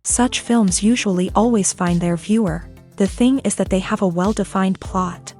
Such films usually always find their viewer. The thing is that they have a well-defined plot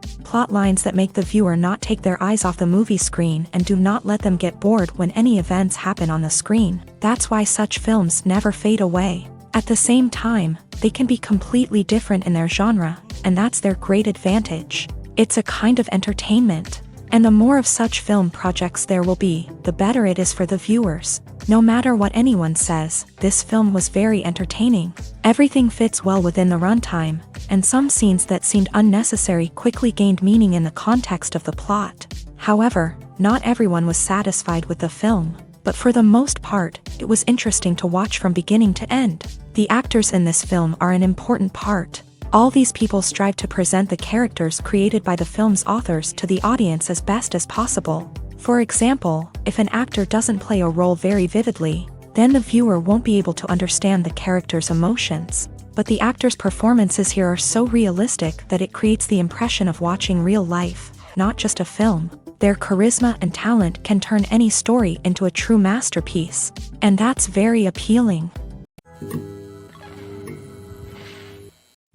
lines that make the viewer not take their eyes off the movie screen and do not let them get bored when any events happen on the screen. That's why such films never fade away. At the same time, they can be completely different in their genre, and that's their great advantage. It's a kind of entertainment. And the more of such film projects there will be, the better it is for the viewers. No matter what anyone says, this film was very entertaining. Everything fits well within the runtime, and some scenes that seemed unnecessary quickly gained meaning in the context of the plot. However, not everyone was satisfied with the film, but for the most part, it was interesting to watch from beginning to end. The actors in this film are an important part. All these people strive to present the characters created by the film's authors to the audience as best as possible. For example, if an actor doesn't play a role very vividly, then the viewer won't be able to understand the character's emotions. But the actors' performances here are so realistic that it creates the impression of watching real life, not just a film. Their charisma and talent can turn any story into a true masterpiece, and that's very appealing.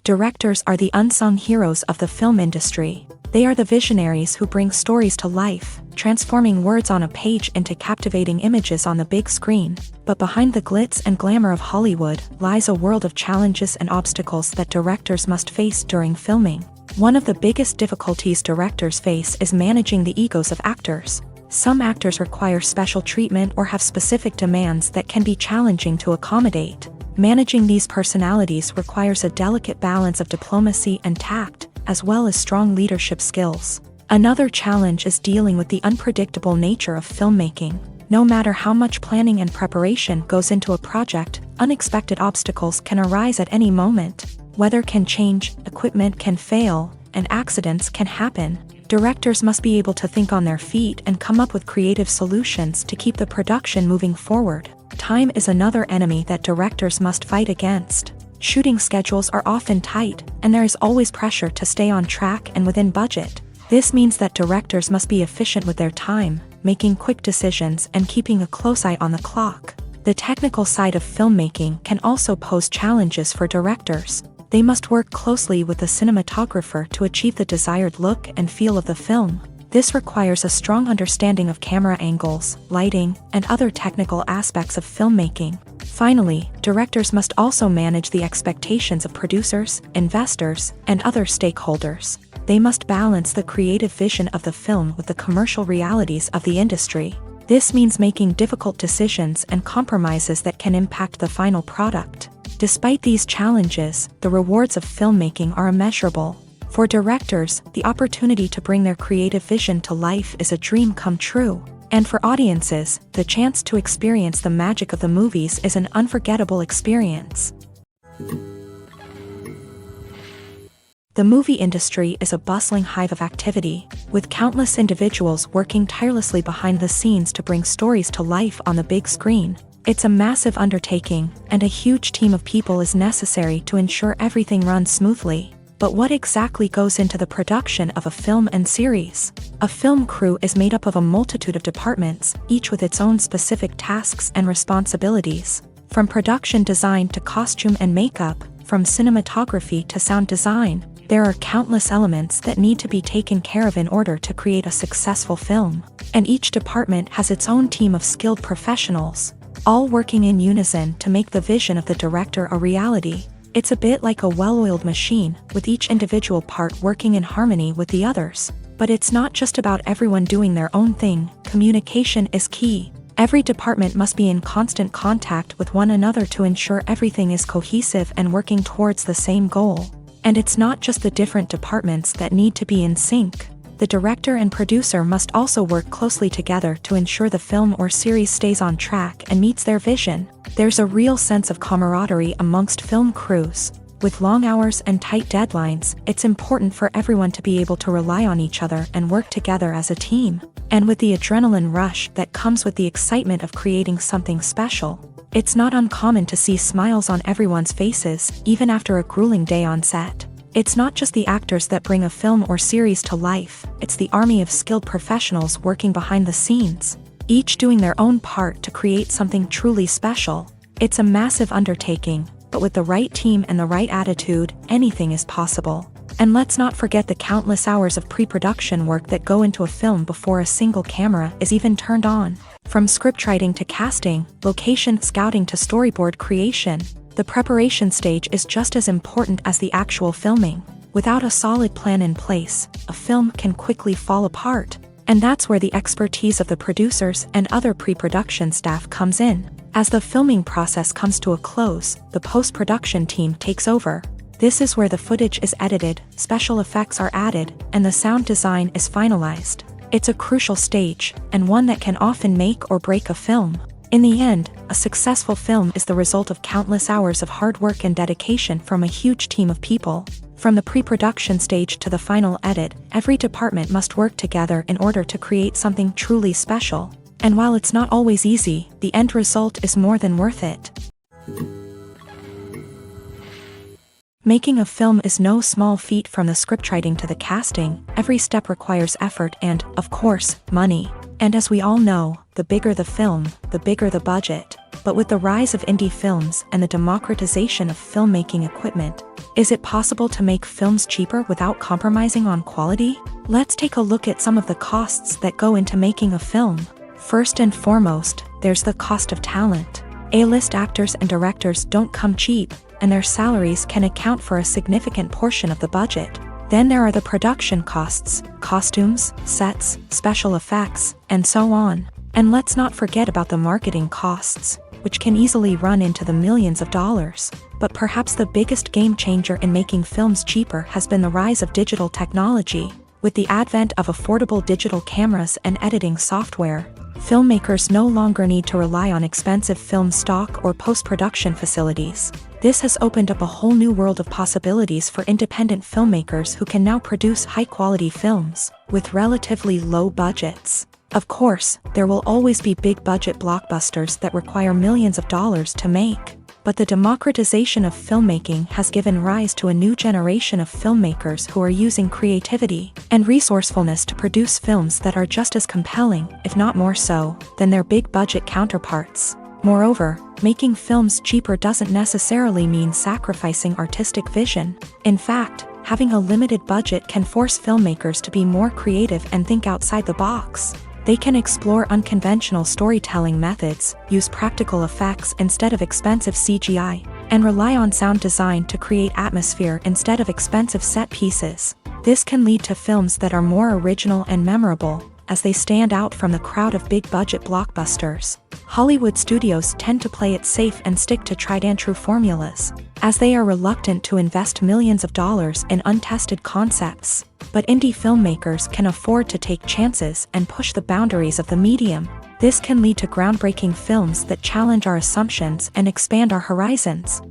Directors are the unsung heroes of the film industry. They are the visionaries who bring stories to life, transforming words on a page into captivating images on the big screen. But behind the glitz and glamour of Hollywood lies a world of challenges and obstacles that directors must face during filming. One of the biggest difficulties directors face is managing the egos of actors. Some actors require special treatment or have specific demands that can be challenging to accommodate. Managing these personalities requires a delicate balance of diplomacy and tact, as well as strong leadership skills. Another challenge is dealing with the unpredictable nature of filmmaking. No matter how much planning and preparation goes into a project, unexpected obstacles can arise at any moment. Weather can change, equipment can fail, and accidents can happen. Directors must be able to think on their feet and come up with creative solutions to keep the production moving forward. Time is another enemy that directors must fight against. Shooting schedules are often tight, and there is always pressure to stay on track and within budget. This means that directors must be efficient with their time, making quick decisions and keeping a close eye on the clock. The technical side of filmmaking can also pose challenges for directors. They must work closely with the cinematographer to achieve the desired look and feel of the film. This requires a strong understanding of camera angles, lighting, and other technical aspects of filmmaking. Finally, directors must also manage the expectations of producers, investors, and other stakeholders. They must balance the creative vision of the film with the commercial realities of the industry. This means making difficult decisions and compromises that can impact the final product. Despite these challenges, the rewards of filmmaking are immeasurable. For directors, the opportunity to bring their creative vision to life is a dream come true. And for audiences, the chance to experience the magic of the movies is an unforgettable experience. The movie industry is a bustling hive of activity, with countless individuals working tirelessly behind the scenes to bring stories to life on the big screen. It's a massive undertaking, and a huge team of people is necessary to ensure everything runs smoothly. But what exactly goes into the production of a film and series? A film crew is made up of a multitude of departments, each with its own specific tasks and responsibilities. From production design to costume and makeup, from cinematography to sound design, there are countless elements that need to be taken care of in order to create a successful film. And each department has its own team of skilled professionals, all working in unison to make the vision of the director a reality. It's a bit like a well-oiled machine, with each individual part working in harmony with the others. But it's not just about everyone doing their own thing. Communication is key. Every department must be in constant contact with one another to ensure everything is cohesive and working towards the same goal. And it's not just the different departments that need to be in sync. The director and producer must also work closely together to ensure the film or series stays on track and meets their vision. There's a real sense of camaraderie amongst film crews. With long hours and tight deadlines, it's important for everyone to be able to rely on each other and work together as a team. And with the adrenaline rush that comes with the excitement of creating something special, it's not uncommon to see smiles on everyone's faces, even after a grueling day on set. It's not just the actors that bring a film or series to life, it's the army of skilled professionals working behind the scenes, each doing their own part to create something truly special. It's a massive undertaking, but with the right team and the right attitude, anything is possible. And let's not forget the countless hours of pre-production work that go into a film before a single camera is even turned on. From scriptwriting to casting, location scouting to storyboard creation, the preparation stage is just as important as the actual filming. Without a solid plan in place, a film can quickly fall apart. And that's where the expertise of the producers and other pre-production staff comes in. As the filming process comes to a close, the post-production team takes over. This is where the footage is edited, special effects are added, and the sound design is finalized. It's a crucial stage, and one that can often make or break a film. In the end, a successful film is the result of countless hours of hard work and dedication from a huge team of people. From the pre-production stage to the final edit, every department must work together in order to create something truly special. And while it's not always easy, the end result is more than worth it. Making a film is no small feat. From the scriptwriting to the casting, every step requires effort and, of course, money. And as we all know, the bigger the film, the bigger the budget. But with the rise of indie films and the democratization of filmmaking equipment, is it possible to make films cheaper without compromising on quality? Let's take a look at some of the costs that go into making a film. First and foremost, there's the cost of talent. A-list actors and directors don't come cheap, and their salaries can account for a significant portion of the budget. Then there are the production costs, costumes, sets, special effects, and so on. And let's not forget about the marketing costs, which can easily run into the millions of dollars. But perhaps the biggest game changer in making films cheaper has been the rise of digital technology. With the advent of affordable digital cameras and editing software, filmmakers no longer need to rely on expensive film stock or post-production facilities. This has opened up a whole new world of possibilities for independent filmmakers who can now produce high-quality films with relatively low budgets. Of course, there will always be big-budget blockbusters that require millions of dollars to make. But the democratization of filmmaking has given rise to a new generation of filmmakers who are using creativity and resourcefulness to produce films that are just as compelling, if not more so, than their big-budget counterparts. Moreover, making films cheaper doesn't necessarily mean sacrificing artistic vision. In fact, having a limited budget can force filmmakers to be more creative and think outside the box. They can explore unconventional storytelling methods, use practical effects instead of expensive CGI, and rely on sound design to create atmosphere instead of expensive set pieces. This can lead to films that are more original and memorable, as they stand out from the crowd of big-budget blockbusters. Hollywood studios tend to play it safe and stick to tried-and-true formulas, as they are reluctant to invest millions of dollars in untested concepts. But indie filmmakers can afford to take chances and push the boundaries of the medium. This can lead to groundbreaking films that challenge our assumptions and expand our horizons.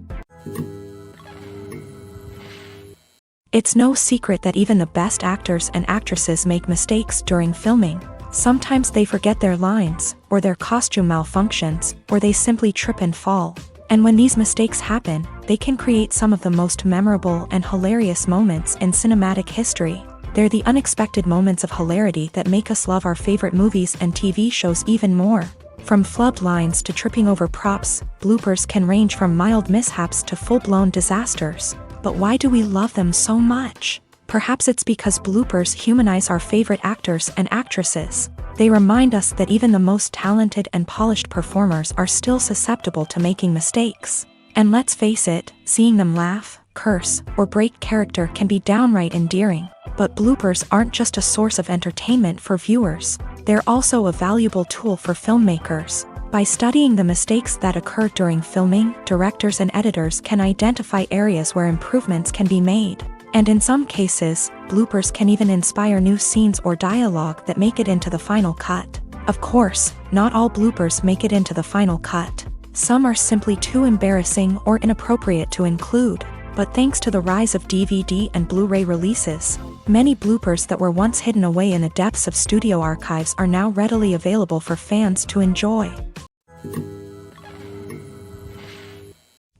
It's no secret that even the best actors and actresses make mistakes during filming. Sometimes they forget their lines, or their costume malfunctions, or they simply trip and fall. And when these mistakes happen, they can create some of the most memorable and hilarious moments in cinematic history. They're the unexpected moments of hilarity that make us love our favorite movies and TV shows even more. From flubbed lines to tripping over props, bloopers can range from mild mishaps to full-blown disasters. But why do we love them so much? Perhaps it's because bloopers humanize our favorite actors and actresses. They remind us that even the most talented and polished performers are still susceptible to making mistakes. And let's face it, seeing them laugh, curse, or break character can be downright endearing. But bloopers aren't just a source of entertainment for viewers. They're also a valuable tool for filmmakers. By studying the mistakes that occur during filming, directors and editors can identify areas where improvements can be made. And in some cases, bloopers can even inspire new scenes or dialogue that make it into the final cut. Of course, not all bloopers make it into the final cut. Some are simply too embarrassing or inappropriate to include. But thanks to the rise of DVD and Blu-ray releases, many bloopers that were once hidden away in the depths of studio archives are now readily available for fans to enjoy.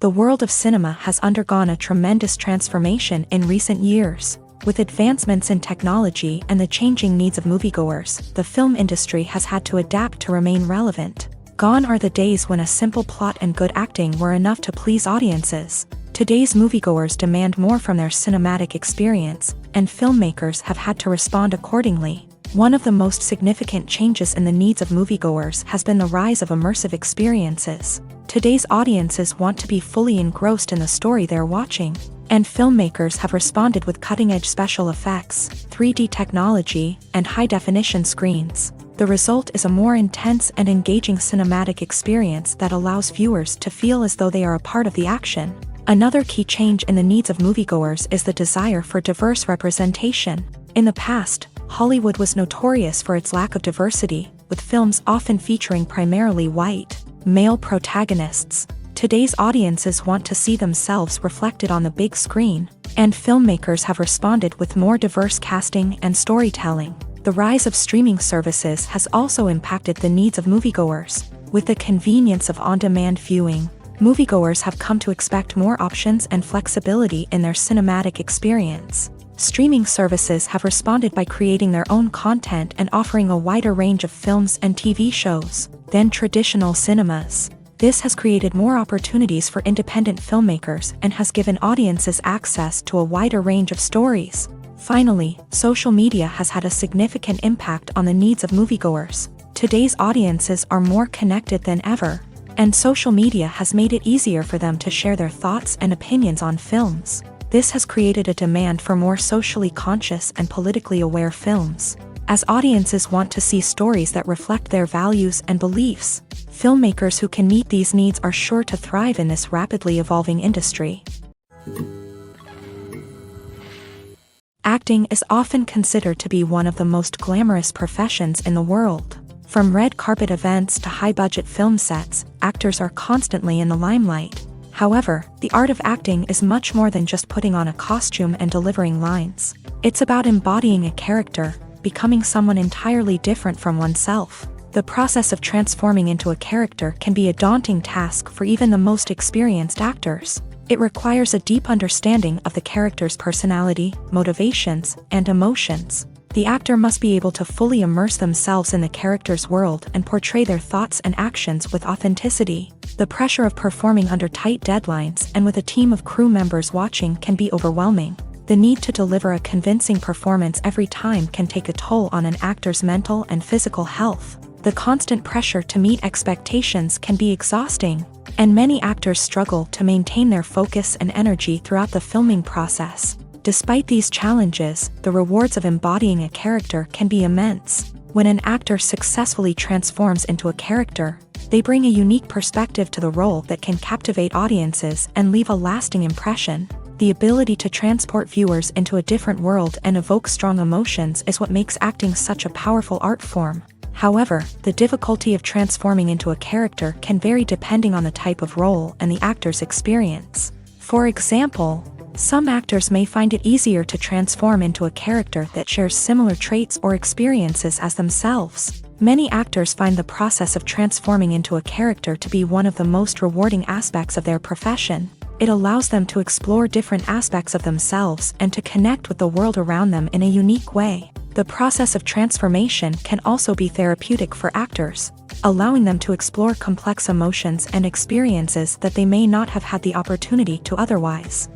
The world of cinema has undergone a tremendous transformation in recent years. With advancements in technology and the changing needs of moviegoers, the film industry has had to adapt to remain relevant. Gone are the days when a simple plot and good acting were enough to please audiences. Today's moviegoers demand more from their cinematic experience, and filmmakers have had to respond accordingly. One of the most significant changes in the needs of moviegoers has been the rise of immersive experiences. Today's audiences want to be fully engrossed in the story they're watching, and filmmakers have responded with cutting-edge special effects, 3D technology, and high-definition screens. The result is a more intense and engaging cinematic experience that allows viewers to feel as though they are a part of the action. Another key change in the needs of moviegoers is the desire for diverse representation. In the past, Hollywood was notorious for its lack of diversity, with films often featuring primarily white, male protagonists. Today's audiences want to see themselves reflected on the big screen, and filmmakers have responded with more diverse casting and storytelling. The rise of streaming services has also impacted the needs of moviegoers. With the convenience of on-demand viewing, moviegoers have come to expect more options and flexibility in their cinematic experience. Streaming services have responded by creating their own content and offering a wider range of films and TV shows than traditional cinemas. This has created more opportunities for independent filmmakers and has given audiences access to a wider range of stories. Finally, social media has had a significant impact on the needs of moviegoers. Today's audiences are more connected than ever, and social media has made it easier for them to share their thoughts and opinions on films. This has created a demand for more socially conscious and politically aware films. As audiences want to see stories that reflect their values and beliefs, filmmakers who can meet these needs are sure to thrive in this rapidly evolving industry. Acting is often considered to be one of the most glamorous professions in the world. From red carpet events to high-budget film sets, actors are constantly in the limelight. However, the art of acting is much more than just putting on a costume and delivering lines. It's about embodying a character, becoming someone entirely different from oneself. The process of transforming into a character can be a daunting task for even the most experienced actors. It requires a deep understanding of the character's personality, motivations, and emotions. The actor must be able to fully immerse themselves in the character's world and portray their thoughts and actions with authenticity. The pressure of performing under tight deadlines and with a team of crew members watching can be overwhelming. The need to deliver a convincing performance every time can take a toll on an actor's mental and physical health. The constant pressure to meet expectations can be exhausting, and many actors struggle to maintain their focus and energy throughout the filming process. Despite these challenges, the rewards of embodying a character can be immense. When an actor successfully transforms into a character, they bring a unique perspective to the role that can captivate audiences and leave a lasting impression. The ability to transport viewers into a different world and evoke strong emotions is what makes acting such a powerful art form. However, the difficulty of transforming into a character can vary depending on the type of role and the actor's experience. For example, some actors may find it easier to transform into a character that shares similar traits or experiences as themselves. Many actors find the process of transforming into a character to be one of the most rewarding aspects of their profession. It allows them to explore different aspects of themselves and to connect with the world around them in a unique way. The process of transformation can also be therapeutic for actors, allowing them to explore complex emotions and experiences that they may not have had the opportunity to otherwise.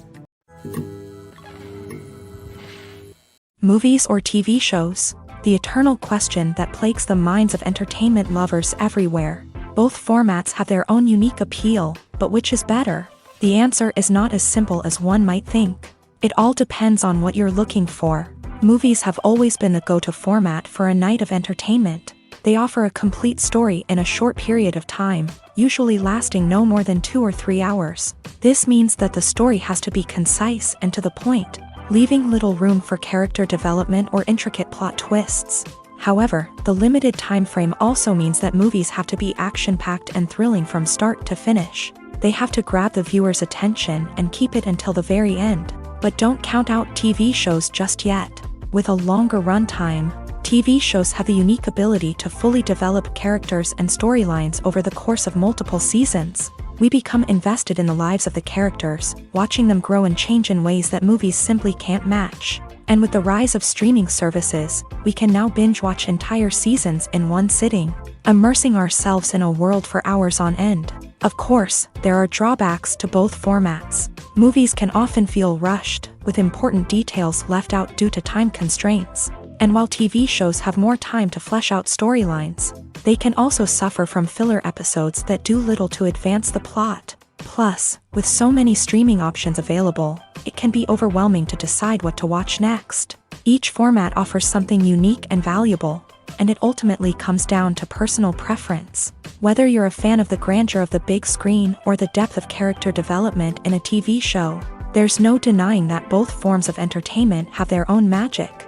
Movies or TV shows? The eternal question that plagues the minds of entertainment lovers everywhere. Both formats have their own unique appeal, but which is better? The answer is not as simple as one might think. It all depends on what you're looking for. Movies have always been the go-to format for a night of entertainment. They offer a complete story in a short period of time, usually lasting no more than 2 or 3 hours. This means that the story has to be concise and to the point, leaving little room for character development or intricate plot twists. However, the limited time frame also means that movies have to be action-packed and thrilling from start to finish. They have to grab the viewer's attention and keep it until the very end. But don't count out TV shows just yet. With a longer runtime, TV shows have the unique ability to fully develop characters and storylines over the course of multiple seasons. We become invested in the lives of the characters, watching them grow and change in ways that movies simply can't match. And with the rise of streaming services, we can now binge-watch entire seasons in one sitting. immersing ourselves in a world for hours on end. Of course, there are drawbacks to both formats. Movies can often feel rushed, with important details left out due to time constraints. And while TV shows have more time to flesh out storylines, they can also suffer from filler episodes that do little to advance the plot. Plus, with so many streaming options available, it can be overwhelming to decide what to watch next. Each format offers something unique and valuable, and it ultimately comes down to personal preference. Whether you're a fan of the grandeur of the big screen or the depth of character development in a TV show, there's no denying that both forms of entertainment have their own magic.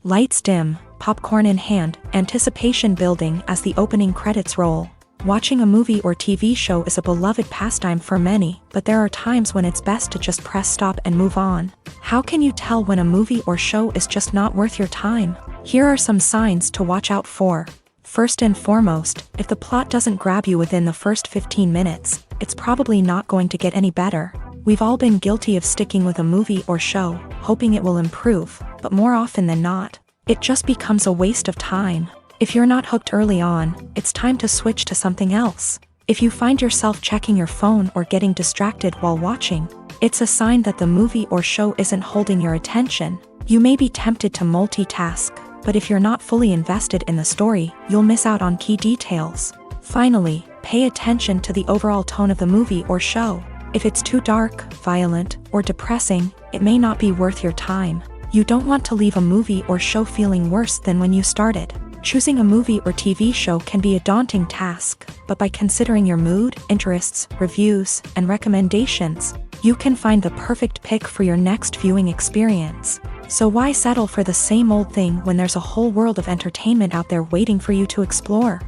Lights dim, popcorn in hand, anticipation building as the opening credits roll. Watching a movie or TV show is a beloved pastime for many, but there are times when it's best to just press stop and move on. How can you tell when a movie or show is just not worth your time? Here are some signs to watch out for. First and foremost, if the plot doesn't grab you within the first 15 minutes, it's probably not going to get any better. We've all been guilty of sticking with a movie or show, hoping it will improve, but more often than not, it just becomes a waste of time. If you're not hooked early on, it's time to switch to something else. If you find yourself checking your phone or getting distracted while watching, it's a sign that the movie or show isn't holding your attention. You may be tempted to multitask, but if you're not fully invested in the story, you'll miss out on key details. Finally, pay attention to the overall tone of the movie or show. If it's too dark, violent, or depressing, it may not be worth your time. You don't want to leave a movie or show feeling worse than when you started. Choosing a movie or TV show can be a daunting task, but by considering your mood, interests, reviews, and recommendations, you can find the perfect pick for your next viewing experience. So why settle for the same old thing when there's a whole world of entertainment out there waiting for you to explore?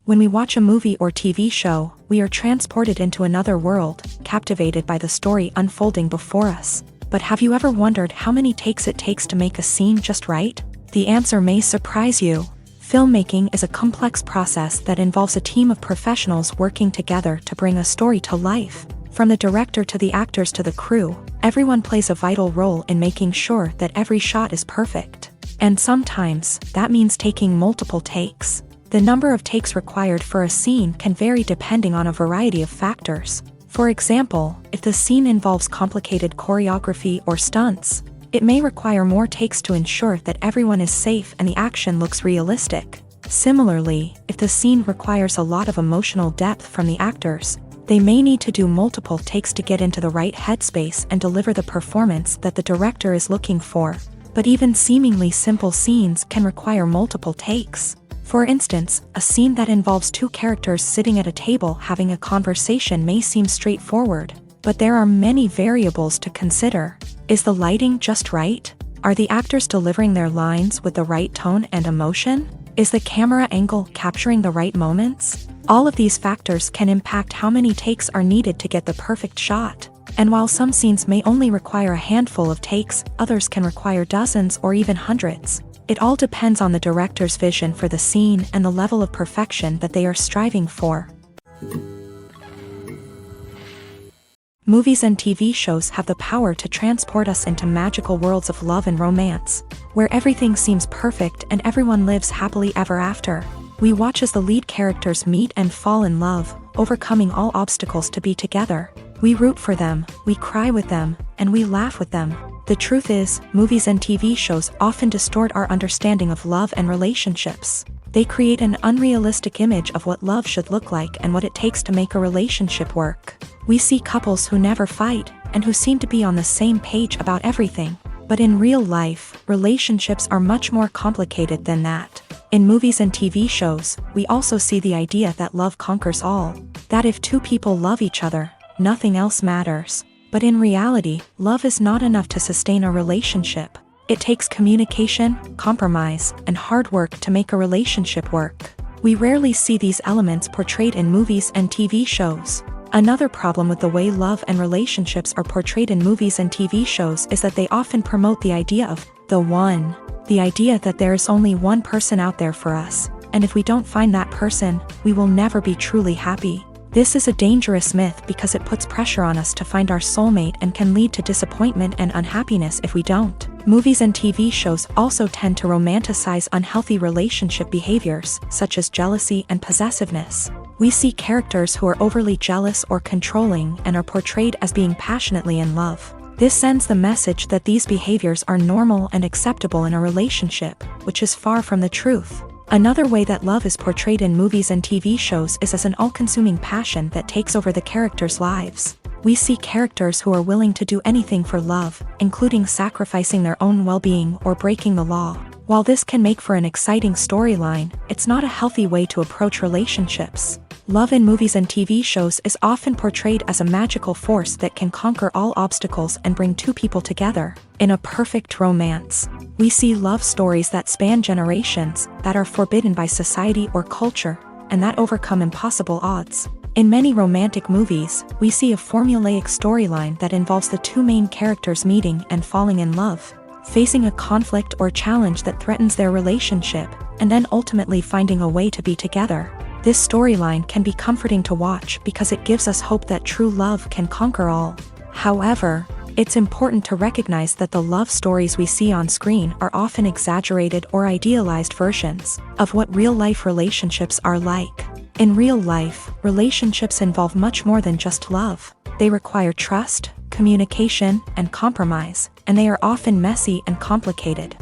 When we watch a movie or TV show, we are transported into another world, captivated by the story unfolding before us. But have you ever wondered how many takes it takes to make a scene just right? The answer may surprise you. Filmmaking is a complex process that involves a team of professionals working together to bring a story to life. From the director to the actors to the crew, everyone plays a vital role in making sure that every shot is perfect. And sometimes, that means taking multiple takes. The number of takes required for a scene can vary depending on a variety of factors. For example, if the scene involves complicated choreography or stunts, it may require more takes to ensure that everyone is safe and the action looks realistic. Similarly, if the scene requires a lot of emotional depth from the actors, they may need to do multiple takes to get into the right headspace and deliver the performance that the director is looking for. But even seemingly simple scenes can require multiple takes. For instance, a scene that involves two characters sitting at a table having a conversation may seem straightforward, but there are many variables to consider. Is the lighting just right? Are the actors delivering their lines with the right tone and emotion? Is the camera angle capturing the right moments? All of these factors can impact how many takes are needed to get the perfect shot. And while some scenes may only require a handful of takes, others can require dozens or even hundreds. It all depends on the director's vision for the scene and the level of perfection that they are striving for. Movies and TV shows have the power to transport us into magical worlds of love and romance, where everything seems perfect and everyone lives happily ever after. We watch as the lead characters meet and fall in love, overcoming all obstacles to be together. We root for them, we cry with them, and we laugh with them. The truth is, movies and TV shows often distort our understanding of love and relationships. They create an unrealistic image of what love should look like and what it takes to make a relationship work. We see couples who never fight, and who seem to be on the same page about everything. But in real life, relationships are much more complicated than that. In movies and TV shows, we also see the idea that love conquers all. That if two people love each other, nothing else matters. But in reality, love is not enough to sustain a relationship. It takes communication, compromise, and hard work to make a relationship work. We rarely see these elements portrayed in movies and TV shows. Another problem with the way love and relationships are portrayed in movies and TV shows is that they often promote the idea of the one. The idea that there is only one person out there for us, and if we don't find that person, we will never be truly happy. This is a dangerous myth because it puts pressure on us to find our soulmate and can lead to disappointment and unhappiness if we don't. Movies and TV shows also tend to romanticize unhealthy relationship behaviors, such as jealousy and possessiveness. We see characters who are overly jealous or controlling and are portrayed as being passionately in love. This sends the message that these behaviors are normal and acceptable in a relationship, which is far from the truth. Another way that love is portrayed in movies and TV shows is as an all-consuming passion that takes over the characters' lives. We see characters who are willing to do anything for love, including sacrificing their own well-being or breaking the law. While this can make for an exciting storyline, it's not a healthy way to approach relationships. Love in movies and TV shows is often portrayed as a magical force that can conquer all obstacles and bring two people together. In a perfect romance, we see love stories that span generations, that are forbidden by society or culture, and that overcome impossible odds. In many romantic movies, we see a formulaic storyline that involves the two main characters meeting and falling in love, facing a conflict or challenge that threatens their relationship, and then ultimately finding a way to be together. This storyline can be comforting to watch because it gives us hope that true love can conquer all. However, it's important to recognize that the love stories we see on screen are often exaggerated or idealized versions of what real-life relationships are like. In real life, relationships involve much more than just love. They require trust, communication, and compromise, and they are often messy and complicated.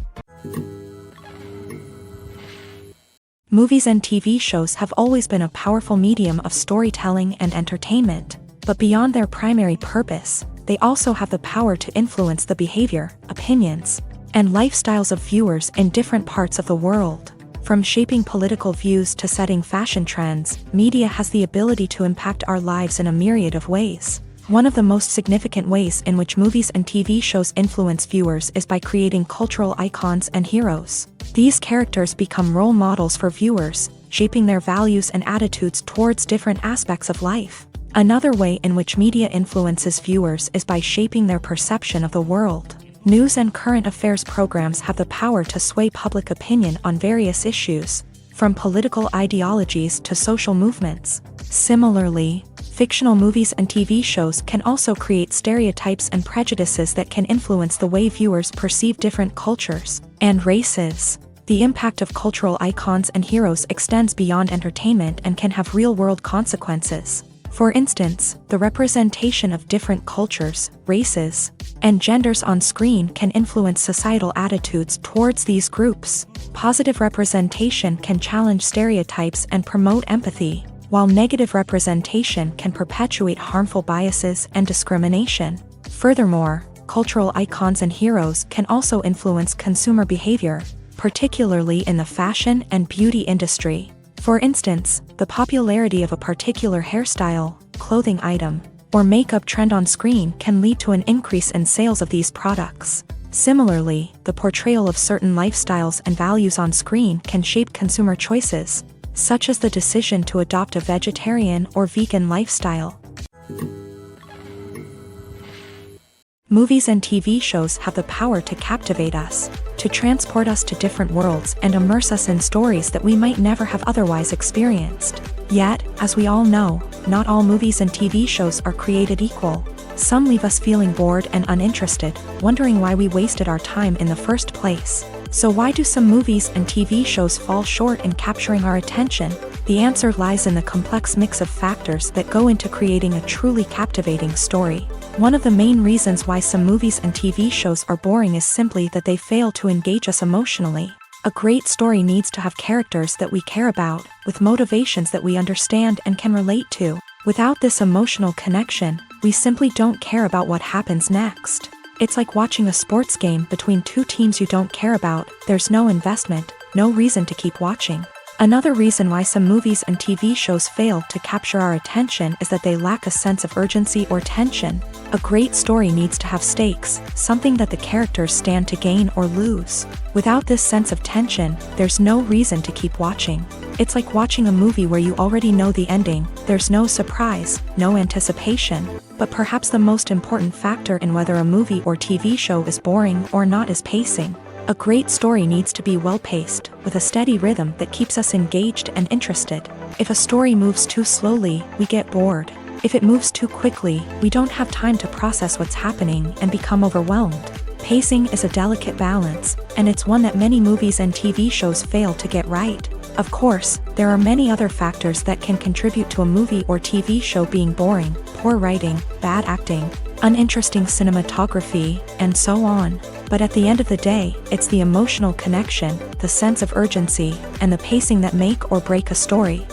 Movies and TV shows have always been a powerful medium of storytelling and entertainment, but beyond their primary purpose, they also have the power to influence the behavior, opinions, and lifestyles of viewers in different parts of the world. From shaping political views to setting fashion trends, media has the ability to impact our lives in a myriad of ways. One of the most significant ways in which movies and TV shows influence viewers is by creating cultural icons and heroes. These characters become role models for viewers, shaping their values and attitudes towards different aspects of life. Another way in which media influences viewers is by shaping their perception of the world. News and current affairs programs have the power to sway public opinion on various issues, from political ideologies to social movements. Similarly, fictional movies and TV shows can also create stereotypes and prejudices that can influence the way viewers perceive different cultures and races. The impact of cultural icons and heroes extends beyond entertainment and can have real-world consequences. For instance, the representation of different cultures, races, and genders on screen can influence societal attitudes towards these groups. Positive representation can challenge stereotypes and promote empathy, while negative representation can perpetuate harmful biases and discrimination. Furthermore, cultural icons and heroes can also influence consumer behavior, particularly in the fashion and beauty industry. For instance, the popularity of a particular hairstyle, clothing item, or makeup trend on screen can lead to an increase in sales of these products. Similarly, the portrayal of certain lifestyles and values on screen can shape consumer choices, such as the decision to adopt a vegetarian or vegan lifestyle. Movies and TV shows have the power to captivate us, to transport us to different worlds and immerse us in stories that we might never have otherwise experienced. Yet, as we all know, not all movies and TV shows are created equal. Some leave us feeling bored and uninterested, wondering why we wasted our time in the first place. So why do some movies and TV shows fall short in capturing our attention? The answer lies in the complex mix of factors that go into creating a truly captivating story. One of the main reasons why some movies and TV shows are boring is simply that they fail to engage us emotionally. A great story needs to have characters that we care about, with motivations that we understand and can relate to. Without this emotional connection, we simply don't care about what happens next. It's like watching a sports game between two teams you don't care about. There's no investment, no reason to keep watching. Another reason why some movies and TV shows fail to capture our attention is that they lack a sense of urgency or tension. A great story needs to have stakes, something that the characters stand to gain or lose. Without this sense of tension, there's no reason to keep watching. It's like watching a movie where you already know the ending. There's no surprise, no anticipation. But perhaps the most important factor in whether a movie or TV show is boring or not is pacing. A great story needs to be well-paced, with a steady rhythm that keeps us engaged and interested. If a story moves too slowly, we get bored. If it moves too quickly, we don't have time to process what's happening and become overwhelmed. Pacing is a delicate balance, and it's one that many movies and TV shows fail to get right. Of course, there are many other factors that can contribute to a movie or TV show being boring: poor writing, bad acting, uninteresting cinematography, and so on. But at the end of the day, it's the emotional connection, the sense of urgency, and the pacing that make or break a story.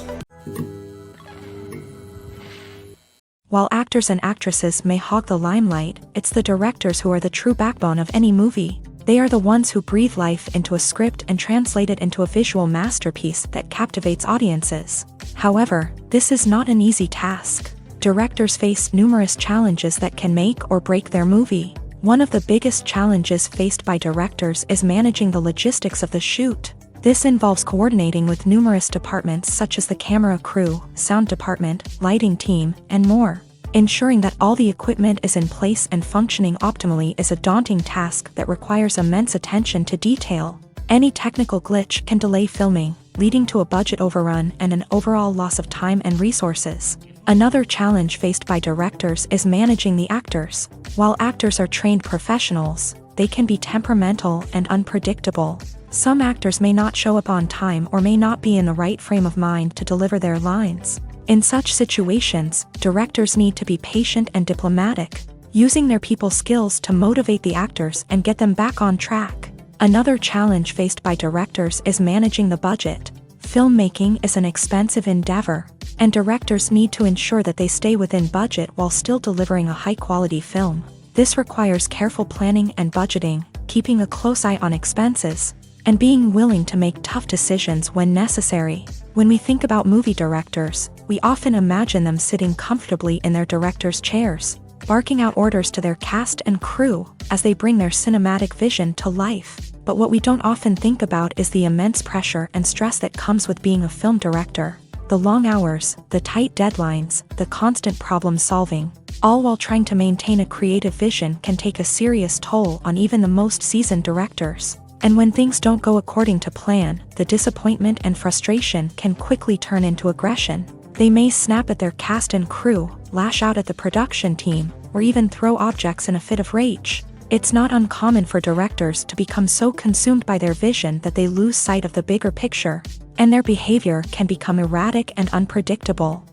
While actors and actresses may hog the limelight, it's the directors who are the true backbone of any movie. They are the ones who breathe life into a script and translate it into a visual masterpiece that captivates audiences. However, this is not an easy task. Directors face numerous challenges that can make or break their movie. One of the biggest challenges faced by directors is managing the logistics of the shoot. This involves coordinating with numerous departments such as the camera crew, sound department, lighting team, and more. Ensuring that all the equipment is in place and functioning optimally is a daunting task that requires immense attention to detail. Any technical glitch can delay filming, leading to a budget overrun and an overall loss of time and resources. Another challenge faced by directors is managing the actors. While actors are trained professionals, they can be temperamental and unpredictable. Some actors may not show up on time or may not be in the right frame of mind to deliver their lines. In such situations, directors need to be patient and diplomatic, using their people skills to motivate the actors and get them back on track. Another challenge faced by directors is managing the budget. Filmmaking is an expensive endeavor, and directors need to ensure that they stay within budget while still delivering a high-quality film. This requires careful planning and budgeting, keeping a close eye on expenses, and being willing to make tough decisions when necessary. When we think about movie directors, we often imagine them sitting comfortably in their director's chairs, barking out orders to their cast and crew as they bring their cinematic vision to life. But what we don't often think about is the immense pressure and stress that comes with being a film director. The long hours, the tight deadlines, the constant problem solving, all while trying to maintain a creative vision can take a serious toll on even the most seasoned directors. And when things don't go according to plan, the disappointment and frustration can quickly turn into aggression. They may snap at their cast and crew, lash out at the production team, or even throw objects in a fit of rage. It's not uncommon for directors to become so consumed by their vision that they lose sight of the bigger picture, and their behavior can become erratic and unpredictable.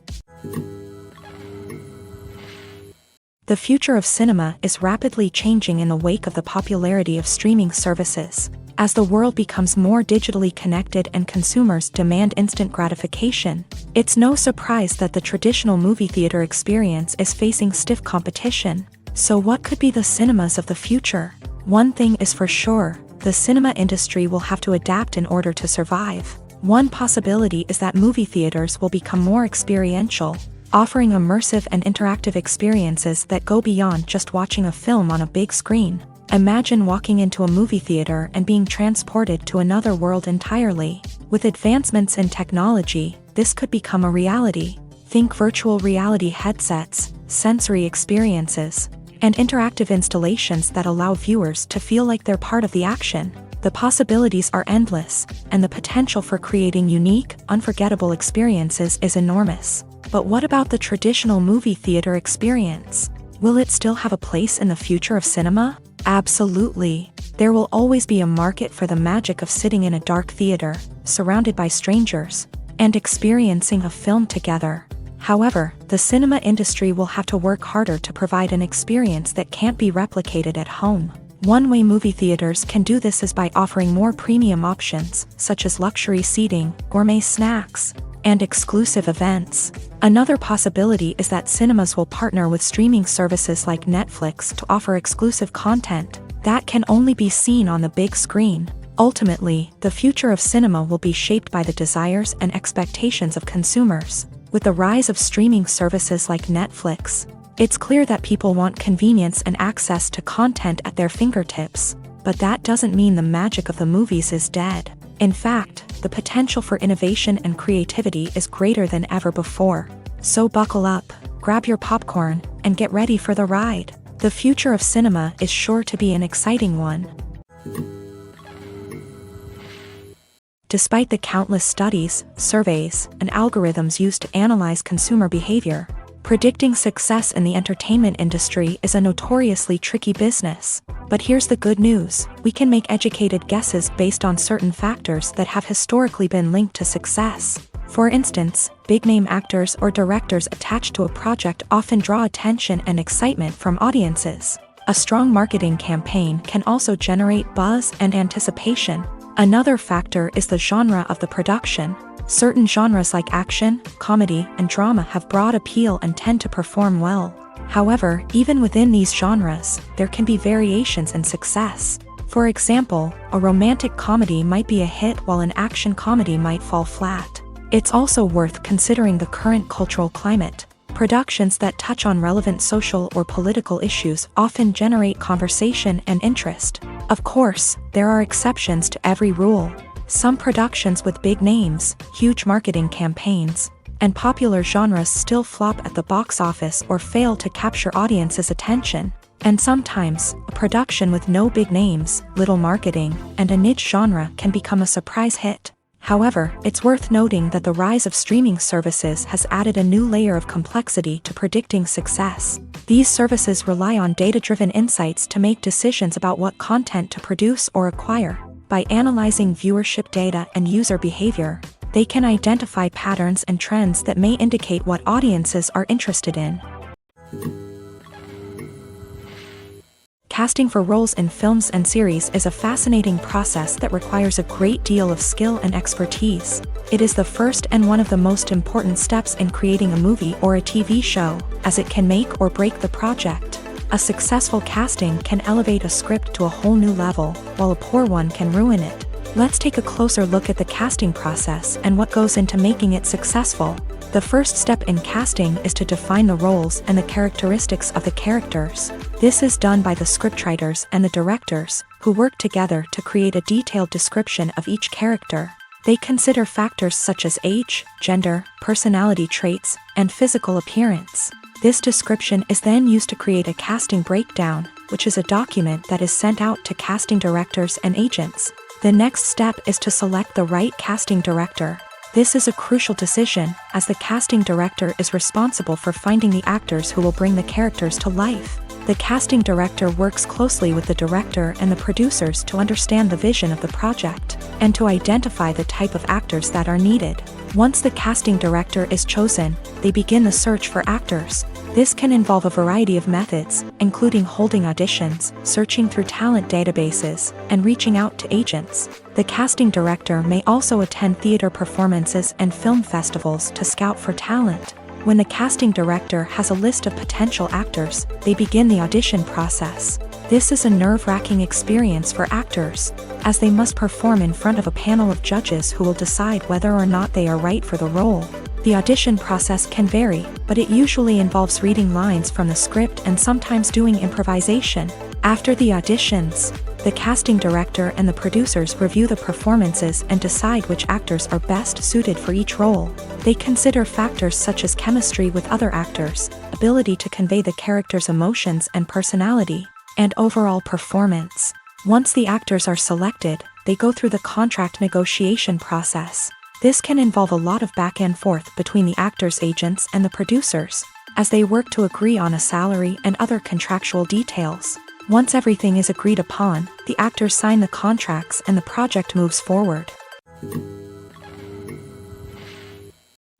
The future of cinema is rapidly changing in the wake of the popularity of streaming services. As the world becomes more digitally connected and consumers demand instant gratification, it's no surprise that the traditional movie theater experience is facing stiff competition. So what could be the cinemas of the future? One thing is for sure, the cinema industry will have to adapt in order to survive. One possibility is that movie theaters will become more experiential, offering immersive and interactive experiences that go beyond just watching a film on a big screen. Imagine walking into a movie theater and being transported to another world entirely. With advancements in technology, this could become a reality. Think virtual reality headsets, sensory experiences, and interactive installations that allow viewers to feel like they're part of the action. The possibilities are endless, and the potential for creating unique, unforgettable experiences is enormous. But what about the traditional movie theater experience? Will it still have a place in the future of cinema? Absolutely. There will always be a market for the magic of sitting in a dark theater, surrounded by strangers, and experiencing a film together. However, the cinema industry will have to work harder to provide an experience that can't be replicated at home. One way movie theaters can do this is by offering more premium options, such as luxury seating, gourmet snacks, and exclusive events. Another possibility is that cinemas will partner with streaming services like Netflix to offer exclusive content that can only be seen on the big screen. Ultimately, the future of cinema will be shaped by the desires and expectations of consumers. With the rise of streaming services like Netflix, it's clear that people want convenience and access to content at their fingertips. But that doesn't mean the magic of the movies is dead. In fact, the potential for innovation and creativity is greater than ever before. So buckle up, grab your popcorn, and get ready for the ride. The future of cinema is sure to be an exciting one. Despite the countless studies, surveys, and algorithms used to analyze consumer behavior, predicting success in the entertainment industry is a notoriously tricky business. But here's the good news: we can make educated guesses based on certain factors that have historically been linked to success. For instance, big-name actors or directors attached to a project often draw attention and excitement from audiences. A strong marketing campaign can also generate buzz and anticipation. Another factor is the genre of the production. Certain genres like action, comedy, and drama have broad appeal and tend to perform well. However, even within these genres, there can be variations in success. For example, a romantic comedy might be a hit while an action comedy might fall flat. It's also worth considering the current cultural climate. Productions that touch on relevant social or political issues often generate conversation and interest. Of course, there are exceptions to every rule. Some productions with big names, huge marketing campaigns, and popular genres still flop at the box office or fail to capture audiences' attention. And sometimes, a production with no big names, little marketing, and a niche genre can become a surprise hit. However, it's worth noting that the rise of streaming services has added a new layer of complexity to predicting success. These services rely on data-driven insights to make decisions about what content to produce or acquire. By analyzing viewership data and user behavior, they can identify patterns and trends that may indicate what audiences are interested in. Casting for roles in films and series is a fascinating process that requires a great deal of skill and expertise. It is the first and one of the most important steps in creating a movie or a TV show, as it can make or break the project. A successful casting can elevate a script to a whole new level, while a poor one can ruin it. Let's take a closer look at the casting process and what goes into making it successful. The first step in casting is to define the roles and the characteristics of the characters. This is done by the scriptwriters and the directors, who work together to create a detailed description of each character. They consider factors such as age, gender, personality traits, and physical appearance. This description is then used to create a casting breakdown, which is a document that is sent out to casting directors and agents. The next step is to select the right casting director. This is a crucial decision, as the casting director is responsible for finding the actors who will bring the characters to life. The casting director works closely with the director and the producers to understand the vision of the project, and to identify the type of actors that are needed. Once the casting director is chosen, they begin the search for actors. This can involve a variety of methods, including holding auditions, searching through talent databases, and reaching out to agents. The casting director may also attend theater performances and film festivals to scout for talent. When the casting director has a list of potential actors, they begin the audition process. This is a nerve-wracking experience for actors, as they must perform in front of a panel of judges who will decide whether or not they are right for the role. The audition process can vary, but it usually involves reading lines from the script and sometimes doing improvisation. After the auditions, the casting director and the producers review the performances and decide which actors are best suited for each role. They consider factors such as chemistry with other actors, ability to convey the character's emotions and personality, and overall performance. Once the actors are selected, they go through the contract negotiation process. This can involve a lot of back and forth between the actors' agents and the producers, as they work to agree on a salary and other contractual details. Once everything is agreed upon, the actors sign the contracts and the project moves forward.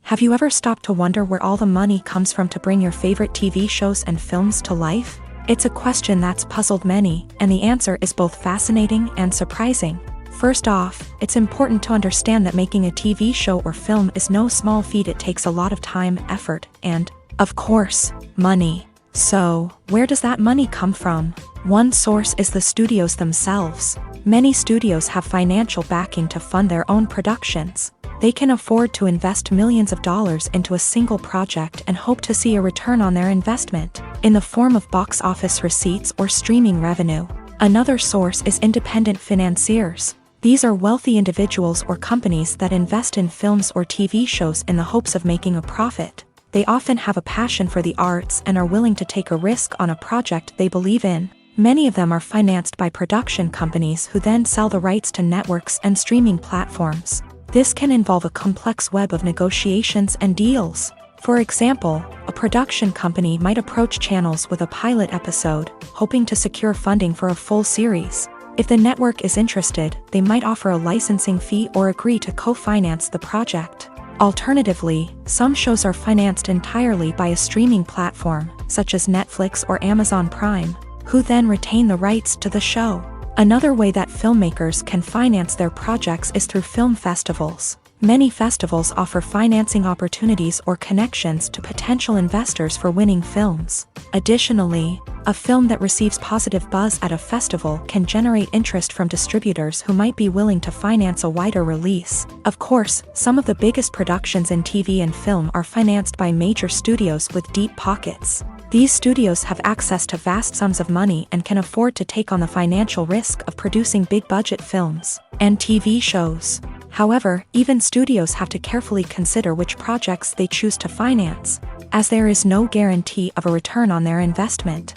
Have you ever stopped to wonder where all the money comes from to bring your favorite TV shows and films to life? It's a question that's puzzled many, and the answer is both fascinating and surprising. First off, it's important to understand that making a TV show or film is no small feat. It takes a lot of time, effort, and, of course, money. So, where does that money come from? One source is the studios themselves. Many studios have financial backing to fund their own productions. They can afford to invest millions of dollars into a single project and hope to see a return on their investment, in the form of box office receipts or streaming revenue. Another source is independent financiers. These are wealthy individuals or companies that invest in films or TV shows in the hopes of making a profit. They often have a passion for the arts and are willing to take a risk on a project they believe in. Many of them are financed by production companies who then sell the rights to networks and streaming platforms. This can involve a complex web of negotiations and deals. For example, a production company might approach channels with a pilot episode, hoping to secure funding for a full series. If the network is interested, they might offer a licensing fee or agree to co-finance the project. Alternatively, some shows are financed entirely by a streaming platform, such as Netflix or Amazon Prime, who then retain the rights to the show. Another way that filmmakers can finance their projects is through film festivals. Many festivals offer financing opportunities or connections to potential investors for winning films. Additionally, a film that receives positive buzz at a festival can generate interest from distributors who might be willing to finance a wider release. Of course, some of the biggest productions in TV and film are financed by major studios with deep pockets. These studios have access to vast sums of money and can afford to take on the financial risk of producing big-budget films and TV shows. However, even studios have to carefully consider which projects they choose to finance, as there is no guarantee of a return on their investment.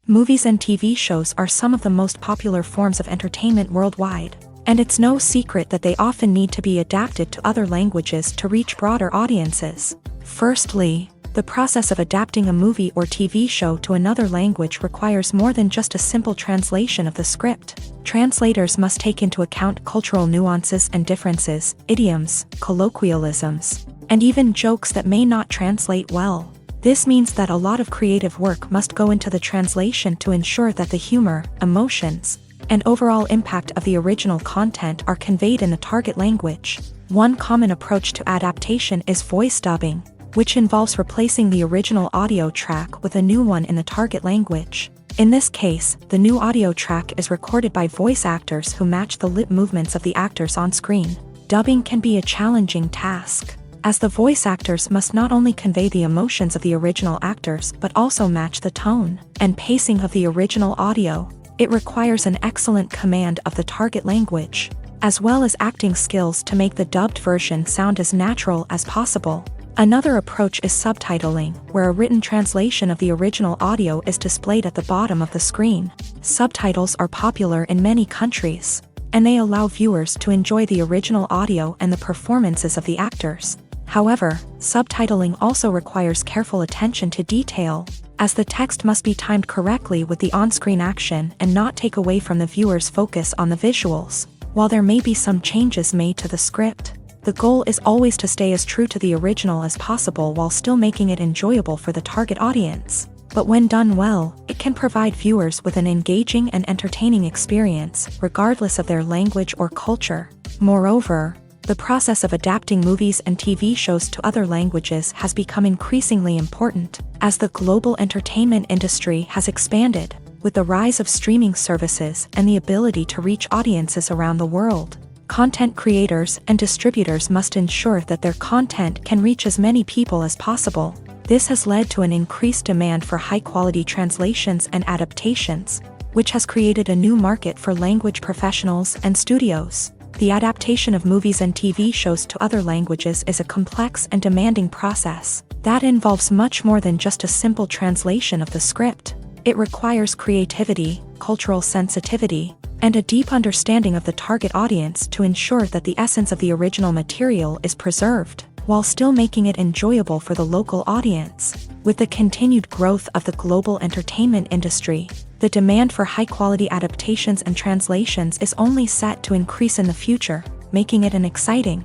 Movies and TV shows are some of the most popular forms of entertainment worldwide, and it's no secret that they often need to be adapted to other languages to reach broader audiences. Firstly, the process of adapting a movie or TV show to another language requires more than just a simple translation of the script. Translators must take into account cultural nuances and differences, idioms, colloquialisms, and even jokes that may not translate well. This means that a lot of creative work must go into the translation to ensure that the humor, emotions, and overall impact of the original content are conveyed in the target language. One common approach to adaptation is voice dubbing, which involves replacing the original audio track with a new one in the target language. In this case, the new audio track is recorded by voice actors who match the lip movements of the actors on screen. Dubbing can be a challenging task, as the voice actors must not only convey the emotions of the original actors but also match the tone and pacing of the original audio. It requires an excellent command of the target language, as well as acting skills to make the dubbed version sound as natural as possible. Another approach is subtitling, where a written translation of the original audio is displayed at the bottom of the screen. Subtitles are popular in many countries, and they allow viewers to enjoy the original audio and the performances of the actors. However, subtitling also requires careful attention to detail, as the text must be timed correctly with the on-screen action and not take away from the viewer's focus on the visuals. While there may be some changes made to the script, the goal is always to stay as true to the original as possible while still making it enjoyable for the target audience. But when done well, it can provide viewers with an engaging and entertaining experience, regardless of their language or culture. Moreover, the process of adapting movies and TV shows to other languages has become increasingly important, as the global entertainment industry has expanded, with the rise of streaming services and the ability to reach audiences around the world. Content creators and distributors must ensure that their content can reach as many people as possible. This has led to an increased demand for high-quality translations and adaptations, which has created a new market for language professionals and studios. The adaptation of movies and TV shows to other languages is a complex and demanding process that involves much more than just a simple translation of the script. It requires creativity, cultural sensitivity, and a deep understanding of the target audience to ensure that the essence of the original material is preserved, while still making it enjoyable for the local audience. With the continued growth of the global entertainment industry, the demand for high-quality adaptations and translations is only set to increase in the future, making it an exciting.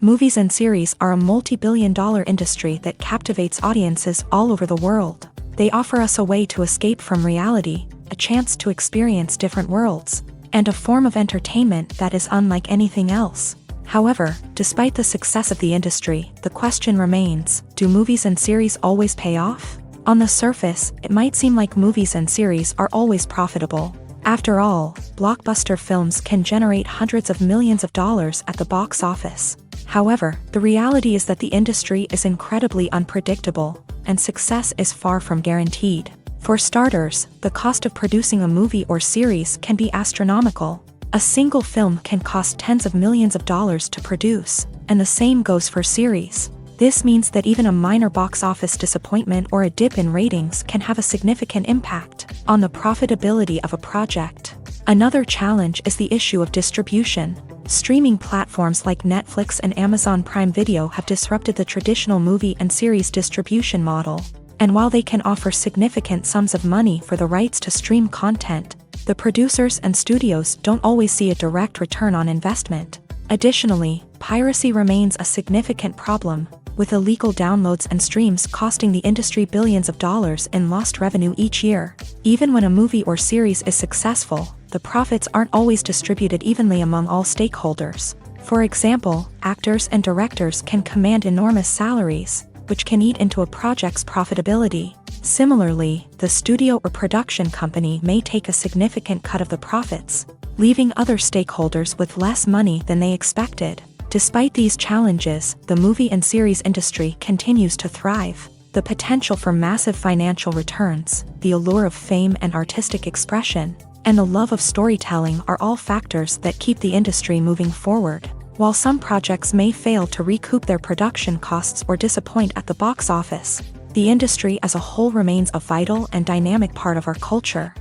Movies and series are a multi-billion-dollar industry that captivates audiences all over the world. They offer us a way to escape from reality, a chance to experience different worlds, and a form of entertainment that is unlike anything else. However, despite the success of the industry, the question remains, do movies and series always pay off? On the surface, it might seem like movies and series are always profitable. After all, blockbuster films can generate hundreds of millions of dollars at the box office. However, the reality is that the industry is incredibly unpredictable, and success is far from guaranteed. For starters, the cost of producing a movie or series can be astronomical. A single film can cost tens of millions of dollars to produce, and the same goes for series. This means that even a minor box office disappointment or a dip in ratings can have a significant impact on the profitability of a project. Another challenge is the issue of distribution. Streaming platforms like Netflix and Amazon Prime Video have disrupted the traditional movie and series distribution model. And while they can offer significant sums of money for the rights to stream content, the producers and studios don't always see a direct return on investment. Additionally, piracy remains a significant problem, with illegal downloads and streams costing the industry billions of dollars in lost revenue each year. Even when a movie or series is successful, the profits aren't always distributed evenly among all stakeholders. For example, actors and directors can command enormous salaries, which can eat into a project's profitability. Similarly, the studio or production company may take a significant cut of the profits, leaving other stakeholders with less money than they expected. Despite these challenges, the movie and series industry continues to thrive. The potential for massive financial returns, the allure of fame and artistic expression, and the love of storytelling are all factors that keep the industry moving forward. While some projects may fail to recoup their production costs or disappoint at the box office, the industry as a whole remains a vital and dynamic part of our culture.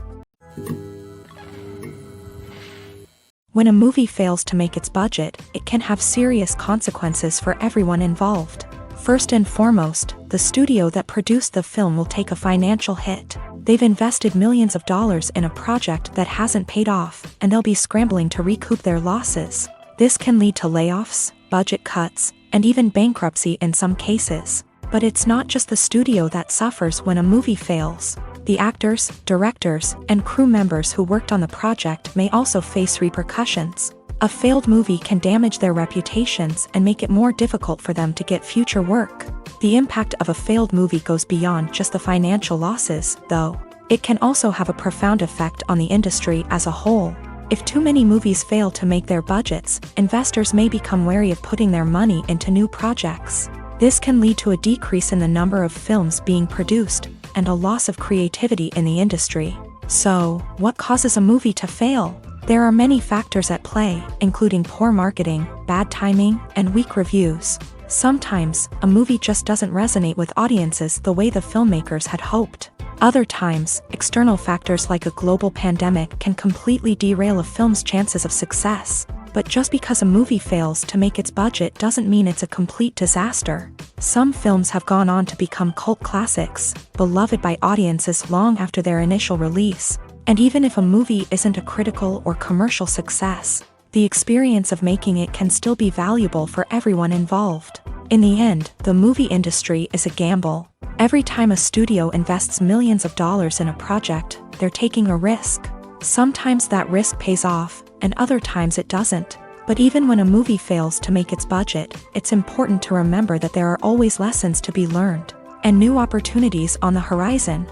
When a movie fails to make its budget, it can have serious consequences for everyone involved. First and foremost, the studio that produced the film will take a financial hit. They've invested millions of dollars in a project that hasn't paid off, and they'll be scrambling to recoup their losses. This can lead to layoffs, budget cuts, and even bankruptcy in some cases. But it's not just the studio that suffers when a movie fails. The actors, directors, and crew members who worked on the project may also face repercussions. A failed movie can damage their reputations and make it more difficult for them to get future work. The impact of a failed movie goes beyond just the financial losses, though. It can also have a profound effect on the industry as a whole. If too many movies fail to make their budgets, investors may become wary of putting their money into new projects. This can lead to a decrease in the number of films being produced, and a loss of creativity in the industry. So, what causes a movie to fail? There are many factors at play, including poor marketing, bad timing, and weak reviews. Sometimes, a movie just doesn't resonate with audiences the way the filmmakers had hoped. Other times, external factors like a global pandemic can completely derail a film's chances of success. But just because a movie fails to make its budget doesn't mean it's a complete disaster. Some films have gone on to become cult classics, beloved by audiences long after their initial release. And even if a movie isn't a critical or commercial success, the experience of making it can still be valuable for everyone involved. In the end, the movie industry is a gamble. Every time a studio invests millions of dollars in a project, they're taking a risk. Sometimes that risk pays off, and other times it doesn't. But even when a movie fails to make its budget, it's important to remember that there are always lessons to be learned, and new opportunities on the horizon.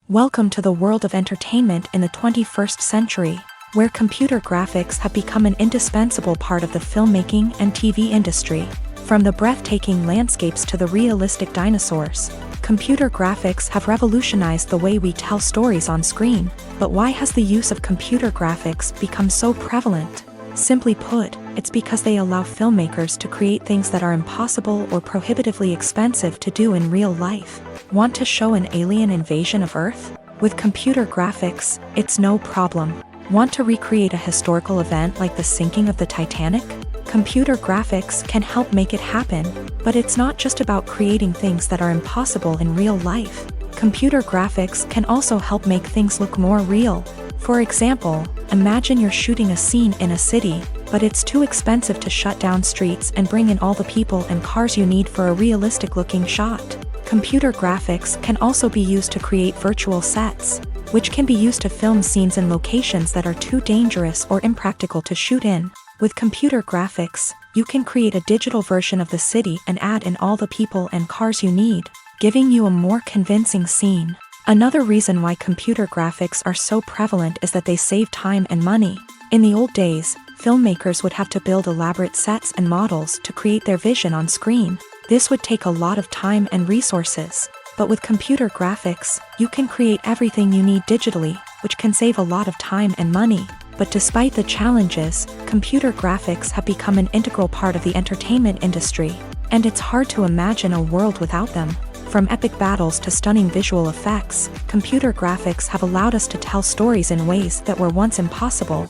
Welcome to the world of entertainment in the 21st century, where computer graphics have become an indispensable part of the filmmaking and TV industry. From the breathtaking landscapes to the realistic dinosaurs, computer graphics have revolutionized the way we tell stories on screen. But why has the use of computer graphics become so prevalent? Simply put, it's because they allow filmmakers to create things that are impossible or prohibitively expensive to do in real life. Want to show an alien invasion of Earth? With computer graphics, it's no problem. Want to recreate a historical event like the sinking of the Titanic? Computer graphics can help make it happen. But it's not just about creating things that are impossible in real life. Computer graphics can also help make things look more real. For example, imagine you're shooting a scene in a city, but it's too expensive to shut down streets and bring in all the people and cars you need for a realistic-looking shot. Computer graphics can also be used to create virtual sets, which can be used to film scenes in locations that are too dangerous or impractical to shoot in. With computer graphics, you can create a digital version of the city and add in all the people and cars you need, giving you a more convincing scene. Another reason why computer graphics are so prevalent is that they save time and money. In the old days, filmmakers would have to build elaborate sets and models to create their vision on screen. This would take a lot of time and resources. But with computer graphics, you can create everything you need digitally, which can save a lot of time and money. But despite the challenges, computer graphics have become an integral part of the entertainment industry, and it's hard to imagine a world without them. From epic battles to stunning visual effects, computer graphics have allowed us to tell stories in ways that were once impossible.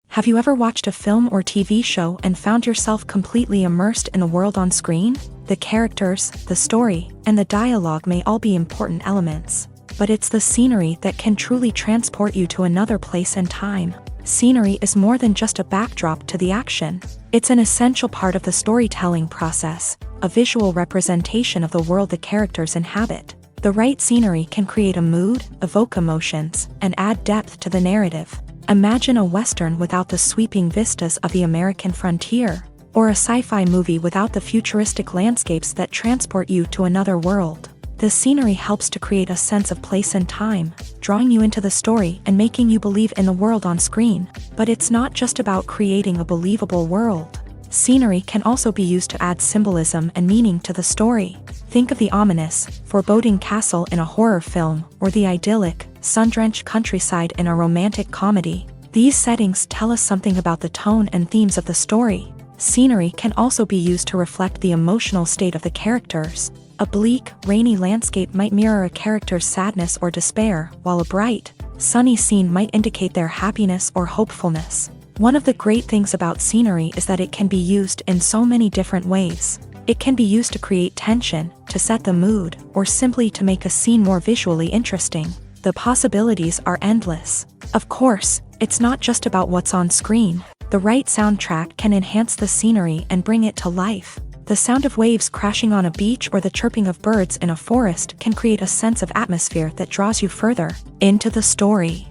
Have you ever watched a film or TV show and found yourself completely immersed in the world on screen? The characters, the story, and the dialogue may all be important elements, but it's the scenery that can truly transport you to another place and time. Scenery is more than just a backdrop to the action. It's an essential part of the storytelling process, a visual representation of the world the characters inhabit. The right scenery can create a mood, evoke emotions, and add depth to the narrative. Imagine a Western without the sweeping vistas of the American frontier, or a sci-fi movie without the futuristic landscapes that transport you to another world. The scenery helps to create a sense of place and time, drawing you into the story and making you believe in the world on screen. But it's not just about creating a believable world. Scenery can also be used to add symbolism and meaning to the story. Think of the ominous, foreboding castle in a horror film, or the idyllic, sun-drenched countryside in a romantic comedy. These settings tell us something about the tone and themes of the story. Scenery can also be used to reflect the emotional state of the characters. A bleak, rainy landscape might mirror a character's sadness or despair, while a bright, sunny scene might indicate their happiness or hopefulness. One of the great things about scenery is that it can be used in so many different ways. It can be used to create tension, to set the mood, or simply to make a scene more visually interesting. The possibilities are endless. Of course, it's not just about what's on screen. The right soundtrack can enhance the scenery and bring it to life. The sound of waves crashing on a beach or the chirping of birds in a forest can create a sense of atmosphere that draws you further into the story.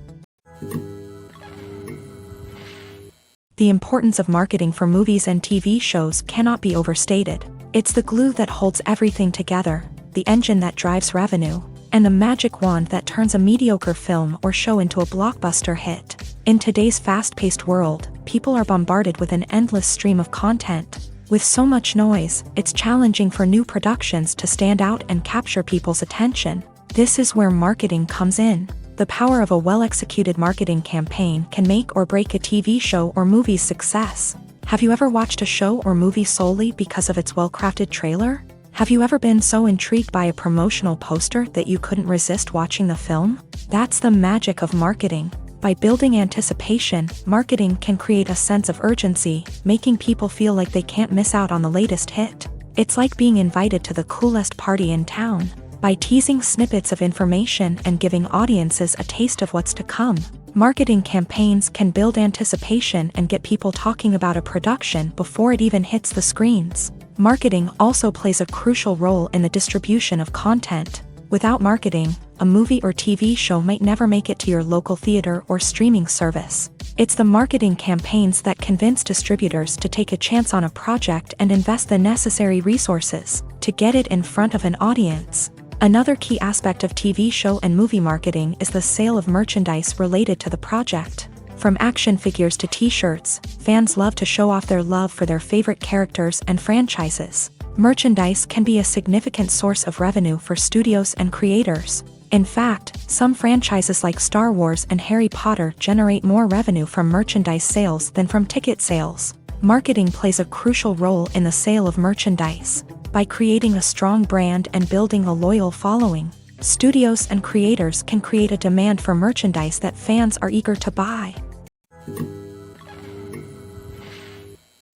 The importance of marketing for movies and TV shows cannot be overstated. It's the glue that holds everything together, the engine that drives revenue, and the magic wand that turns a mediocre film or show into a blockbuster hit. In today's fast-paced world, people are bombarded with an endless stream of content. With so much noise, it's challenging for new productions to stand out and capture people's attention. This is where marketing comes in. The power of a well-executed marketing campaign can make or break a TV show or movie's success. Have you ever watched a show or movie solely because of its well-crafted trailer? Have you ever been so intrigued by a promotional poster that you couldn't resist watching the film? That's the magic of marketing. By building anticipation, marketing can create a sense of urgency, making people feel like they can't miss out on the latest hit. It's like being invited to the coolest party in town. By teasing snippets of information and giving audiences a taste of what's to come, marketing campaigns can build anticipation and get people talking about a production before it even hits the screens. Marketing also plays a crucial role in the distribution of content. Without marketing, a movie or TV show might never make it to your local theater or streaming service. It's the marketing campaigns that convince distributors to take a chance on a project and invest the necessary resources to get it in front of an audience. Another key aspect of TV show and movie marketing is the sale of merchandise related to the project. From action figures to t-shirts, fans love to show off their love for their favorite characters and franchises. Merchandise can be a significant source of revenue for studios and creators. In fact, some franchises like Star Wars and Harry Potter generate more revenue from merchandise sales than from ticket sales. Marketing plays a crucial role in the sale of merchandise. By creating a strong brand and building a loyal following, studios and creators can create a demand for merchandise that fans are eager to buy.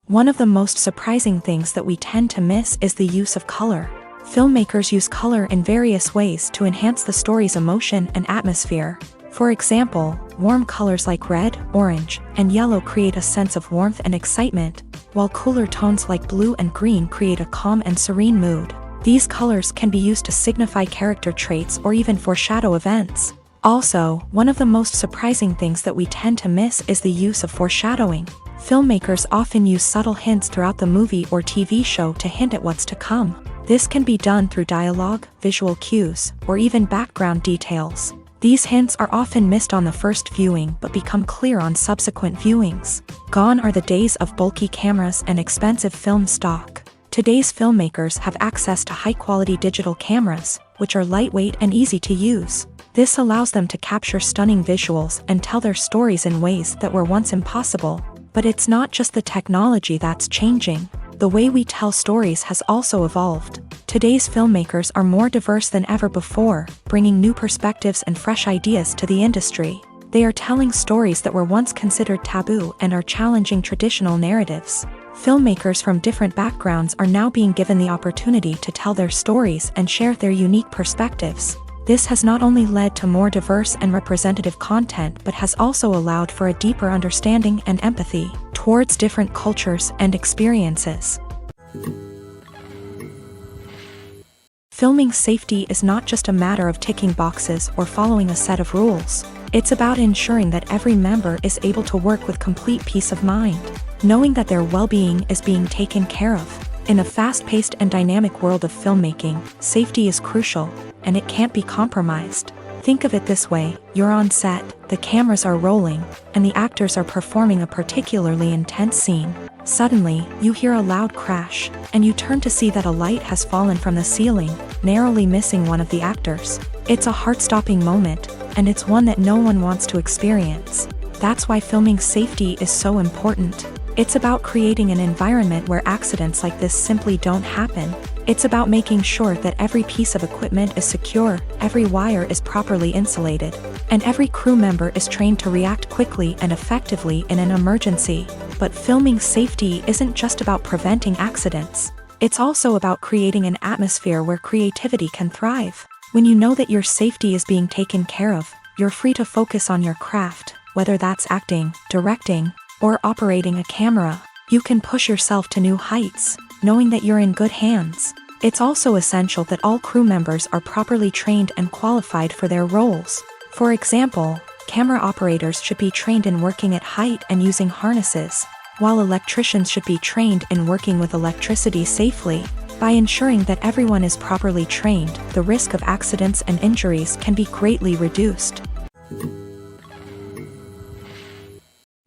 One of the most surprising things that we tend to miss is the use of color. Filmmakers use color in various ways to enhance the story's emotion and atmosphere. For example, warm colors like red, orange, and yellow create a sense of warmth and excitement, while cooler tones like blue and green create a calm and serene mood. These colors can be used to signify character traits or even foreshadow events. Also, one of the most surprising things that we tend to miss is the use of foreshadowing. Filmmakers often use subtle hints throughout the movie or TV show to hint at what's to come. This can be done through dialogue, visual cues, or even background details. These hints are often missed on the first viewing but become clear on subsequent viewings. Gone are the days of bulky cameras and expensive film stock. Today's filmmakers have access to high-quality digital cameras, which are lightweight and easy to use. This allows them to capture stunning visuals and tell their stories in ways that were once impossible. But it's not just the technology that's changing. The way we tell stories has also evolved. Today's filmmakers are more diverse than ever before, bringing new perspectives and fresh ideas to the industry. They are telling stories that were once considered taboo and are challenging traditional narratives. Filmmakers from different backgrounds are now being given the opportunity to tell their stories and share their unique perspectives. This has not only led to more diverse and representative content but has also allowed for a deeper understanding and empathy towards different cultures and experiences. Filming safety is not just a matter of ticking boxes or following a set of rules. It's about ensuring that every member is able to work with complete peace of mind, knowing that their well-being is being taken care of. In a fast-paced and dynamic world of filmmaking, safety is crucial, and it can't be compromised. Think of it this way: you're on set, the cameras are rolling, and the actors are performing a particularly intense scene. Suddenly, you hear a loud crash, and you turn to see that a light has fallen from the ceiling, narrowly missing one of the actors. It's a heart-stopping moment, and it's one that no one wants to experience. That's why filming safety is so important. It's about creating an environment where accidents like this simply don't happen. It's about making sure that every piece of equipment is secure, every wire is properly insulated, and every crew member is trained to react quickly and effectively in an emergency. But filming safety isn't just about preventing accidents. It's also about creating an atmosphere where creativity can thrive. When you know that your safety is being taken care of, you're free to focus on your craft, whether that's acting, directing, or operating a camera. You can push yourself to new heights, knowing that you're in good hands. It's also essential that all crew members are properly trained and qualified for their roles. For example, camera operators should be trained in working at height and using harnesses, while electricians should be trained in working with electricity safely. By ensuring that everyone is properly trained, the risk of accidents and injuries can be greatly reduced.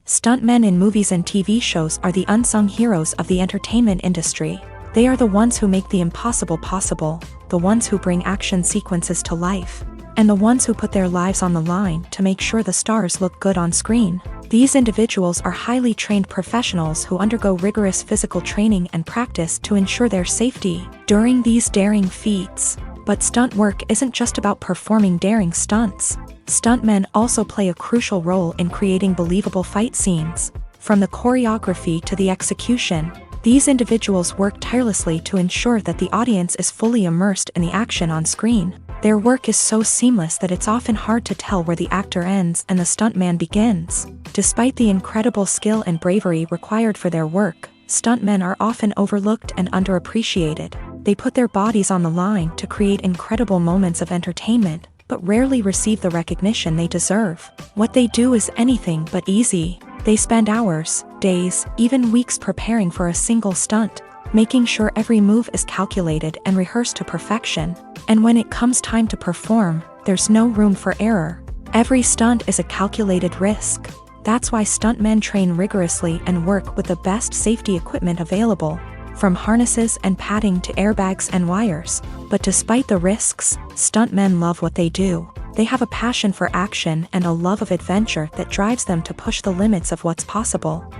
Stuntmen in movies and TV shows are the unsung heroes of the entertainment industry. They are the ones who make the impossible possible, the ones who bring action sequences to life, and the ones who put their lives on the line to make sure the stars look good on screen. These individuals are highly trained professionals who undergo rigorous physical training and practice to ensure their safety during these daring feats. But stunt work isn't just about performing daring stunts. Stuntmen also play a crucial role in creating believable fight scenes. From the choreography to the execution, these individuals work tirelessly to ensure that the audience is fully immersed in the action on screen. Their work is so seamless that it's often hard to tell where the actor ends and the stuntman begins. Despite the incredible skill and bravery required for their work, stuntmen are often overlooked and underappreciated. They put their bodies on the line to create incredible moments of entertainment, but rarely receive the recognition they deserve. What they do is anything but easy. They spend hours, days, even weeks preparing for a single stunt, making sure every move is calculated and rehearsed to perfection. And when it comes time to perform, there's no room for error. Every stunt is a calculated risk. That's why stuntmen train rigorously and work with the best safety equipment available, from harnesses and padding to airbags and wires. But despite the risks, stuntmen love what they do. They have a passion for action and a love of adventure that drives them to push the limits of what's possible.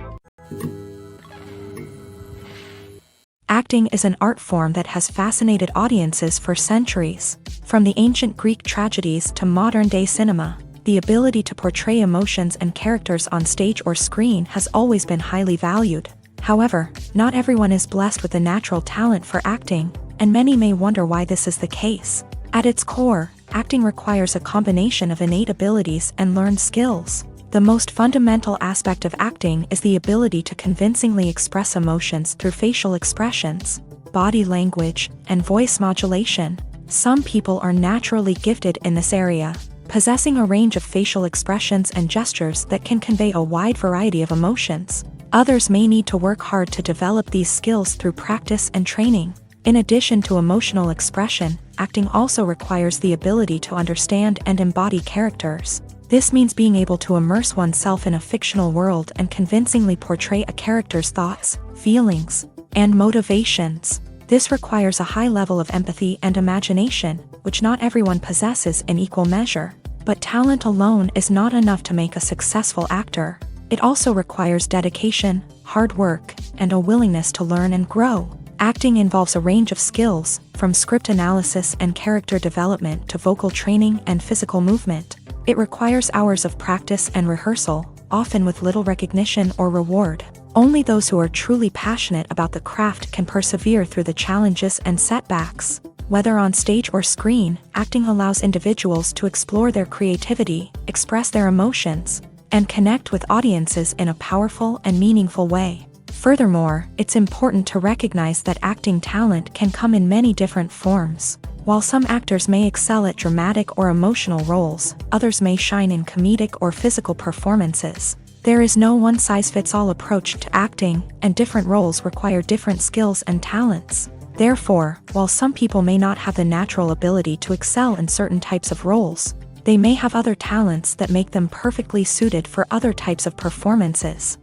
Acting is an art form that has fascinated audiences for centuries. From the ancient Greek tragedies to modern-day cinema, the ability to portray emotions and characters on stage or screen has always been highly valued. However, not everyone is blessed with the natural talent for acting, and many may wonder why this is the case. At its core, acting requires a combination of innate abilities and learned skills. The most fundamental aspect of acting is the ability to convincingly express emotions through facial expressions, body language, and voice modulation. Some people are naturally gifted in this area, possessing a range of facial expressions and gestures that can convey a wide variety of emotions. Others may need to work hard to develop these skills through practice and training. In addition to emotional expression, acting also requires the ability to understand and embody characters. This means being able to immerse oneself in a fictional world and convincingly portray a character's thoughts, feelings, and motivations. This requires a high level of empathy and imagination, which not everyone possesses in equal measure. But talent alone is not enough to make a successful actor. It also requires dedication, hard work, and a willingness to learn and grow. Acting involves a range of skills, from script analysis and character development to vocal training and physical movement. It requires hours of practice and rehearsal, often with little recognition or reward. Only those who are truly passionate about the craft can persevere through the challenges and setbacks. Whether on stage or screen, acting allows individuals to explore their creativity, express their emotions, and connect with audiences in a powerful and meaningful way. Furthermore, it's important to recognize that acting talent can come in many different forms. While some actors may excel at dramatic or emotional roles, others may shine in comedic or physical performances. There is no one-size-fits-all approach to acting, and different roles require different skills and talents. Therefore, while some people may not have the natural ability to excel in certain types of roles, they may have other talents that make them perfectly suited for other types of performances.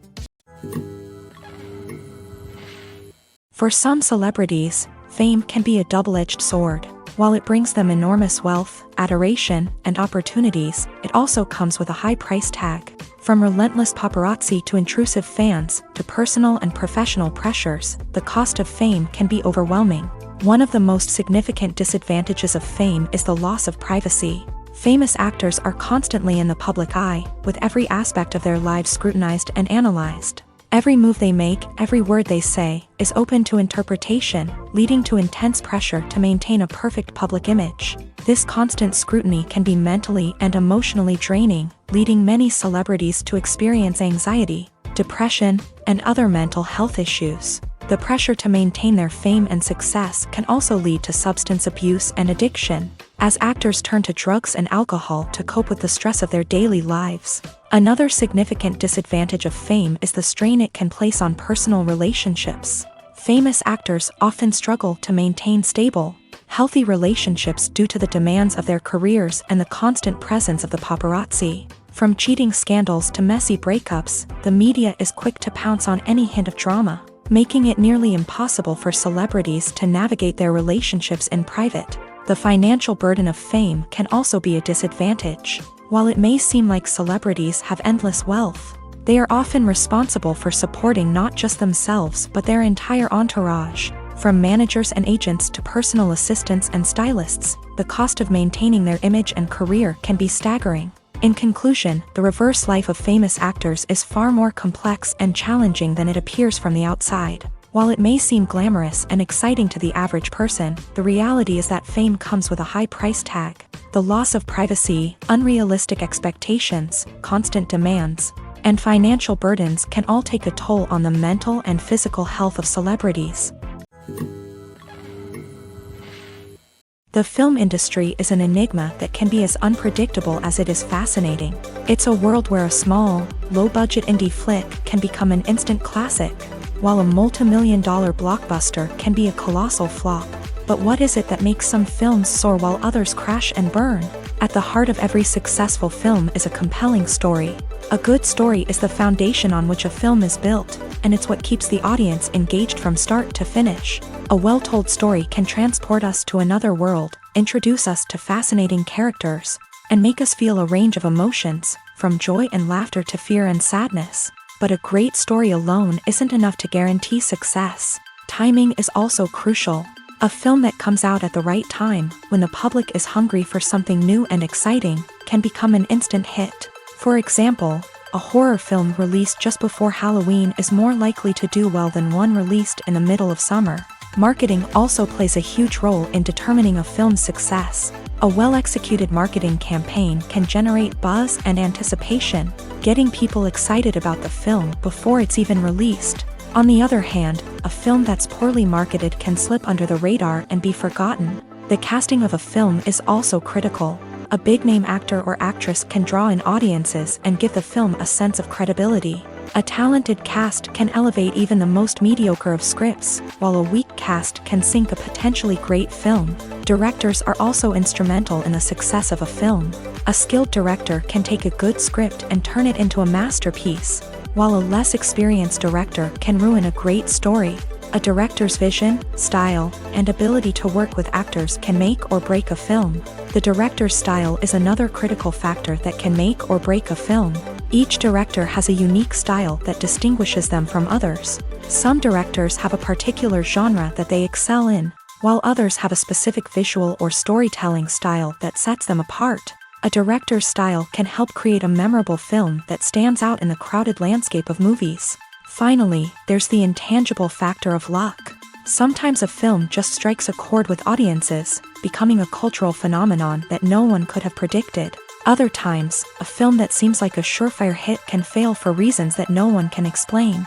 For some celebrities, fame can be a double-edged sword. While it brings them enormous wealth, adoration, and opportunities, it also comes with a high price tag. From relentless paparazzi to intrusive fans, to personal and professional pressures, the cost of fame can be overwhelming. One of the most significant disadvantages of fame is the loss of privacy. Famous actors are constantly in the public eye, with every aspect of their lives scrutinized and analyzed. Every move they make, every word they say, is open to interpretation, leading to intense pressure to maintain a perfect public image. This constant scrutiny can be mentally and emotionally draining, leading many celebrities to experience anxiety, depression, and other mental health issues. The pressure to maintain their fame and success can also lead to substance abuse and addiction, as actors turn to drugs and alcohol to cope with the stress of their daily lives. Another significant disadvantage of fame is the strain it can place on personal relationships. Famous actors often struggle to maintain stable, healthy relationships due to the demands of their careers and the constant presence of the paparazzi. From cheating scandals to messy breakups, the media is quick to pounce on any hint of drama, making it nearly impossible for celebrities to navigate their relationships in private. The financial burden of fame can also be a disadvantage. While it may seem like celebrities have endless wealth, they are often responsible for supporting not just themselves but their entire entourage. From managers and agents to personal assistants and stylists, the cost of maintaining their image and career can be staggering. In conclusion, the reverse life of famous actors is far more complex and challenging than it appears from the outside. While it may seem glamorous and exciting to the average person, the reality is that fame comes with a high price tag. The loss of privacy, unrealistic expectations, constant demands, and financial burdens can all take a toll on the mental and physical health of celebrities. The film industry is an enigma that can be as unpredictable as it is fascinating. It's a world where a small, low-budget indie flick can become an instant classic, while a multi-million-dollar blockbuster can be a colossal flop. But what is it that makes some films soar while others crash and burn? At the heart of every successful film is a compelling story. A good story is the foundation on which a film is built, and it's what keeps the audience engaged from start to finish. A well-told story can transport us to another world, introduce us to fascinating characters, and make us feel a range of emotions, from joy and laughter to fear and sadness. But a great story alone isn't enough to guarantee success. Timing is also crucial. A film that comes out at the right time, when the public is hungry for something new and exciting, can become an instant hit. For example, a horror film released just before Halloween is more likely to do well than one released in the middle of summer. Marketing also plays a huge role in determining a film's success. A well-executed marketing campaign can generate buzz and anticipation, getting people excited about the film before it's even released. On the other hand, a film that's poorly marketed can slip under the radar and be forgotten. The casting of a film is also critical. A big-name actor or actress can draw in audiences and give the film a sense of credibility. A talented cast can elevate even the most mediocre of scripts, while a weak cast can sink a potentially great film. Directors are also instrumental in the success of a film. A skilled director can take a good script and turn it into a masterpiece, while a less experienced director can ruin a great story. A director's vision, style, and ability to work with actors can make or break a film. The director's style is another critical factor that can make or break a film. Each director has a unique style that distinguishes them from others. Some directors have a particular genre that they excel in, while others have a specific visual or storytelling style that sets them apart. A director's style can help create a memorable film that stands out in the crowded landscape of movies. Finally, there's the intangible factor of luck. Sometimes a film just strikes a chord with audiences, becoming a cultural phenomenon that no one could have predicted. Other times, a film that seems like a surefire hit can fail for reasons that no one can explain.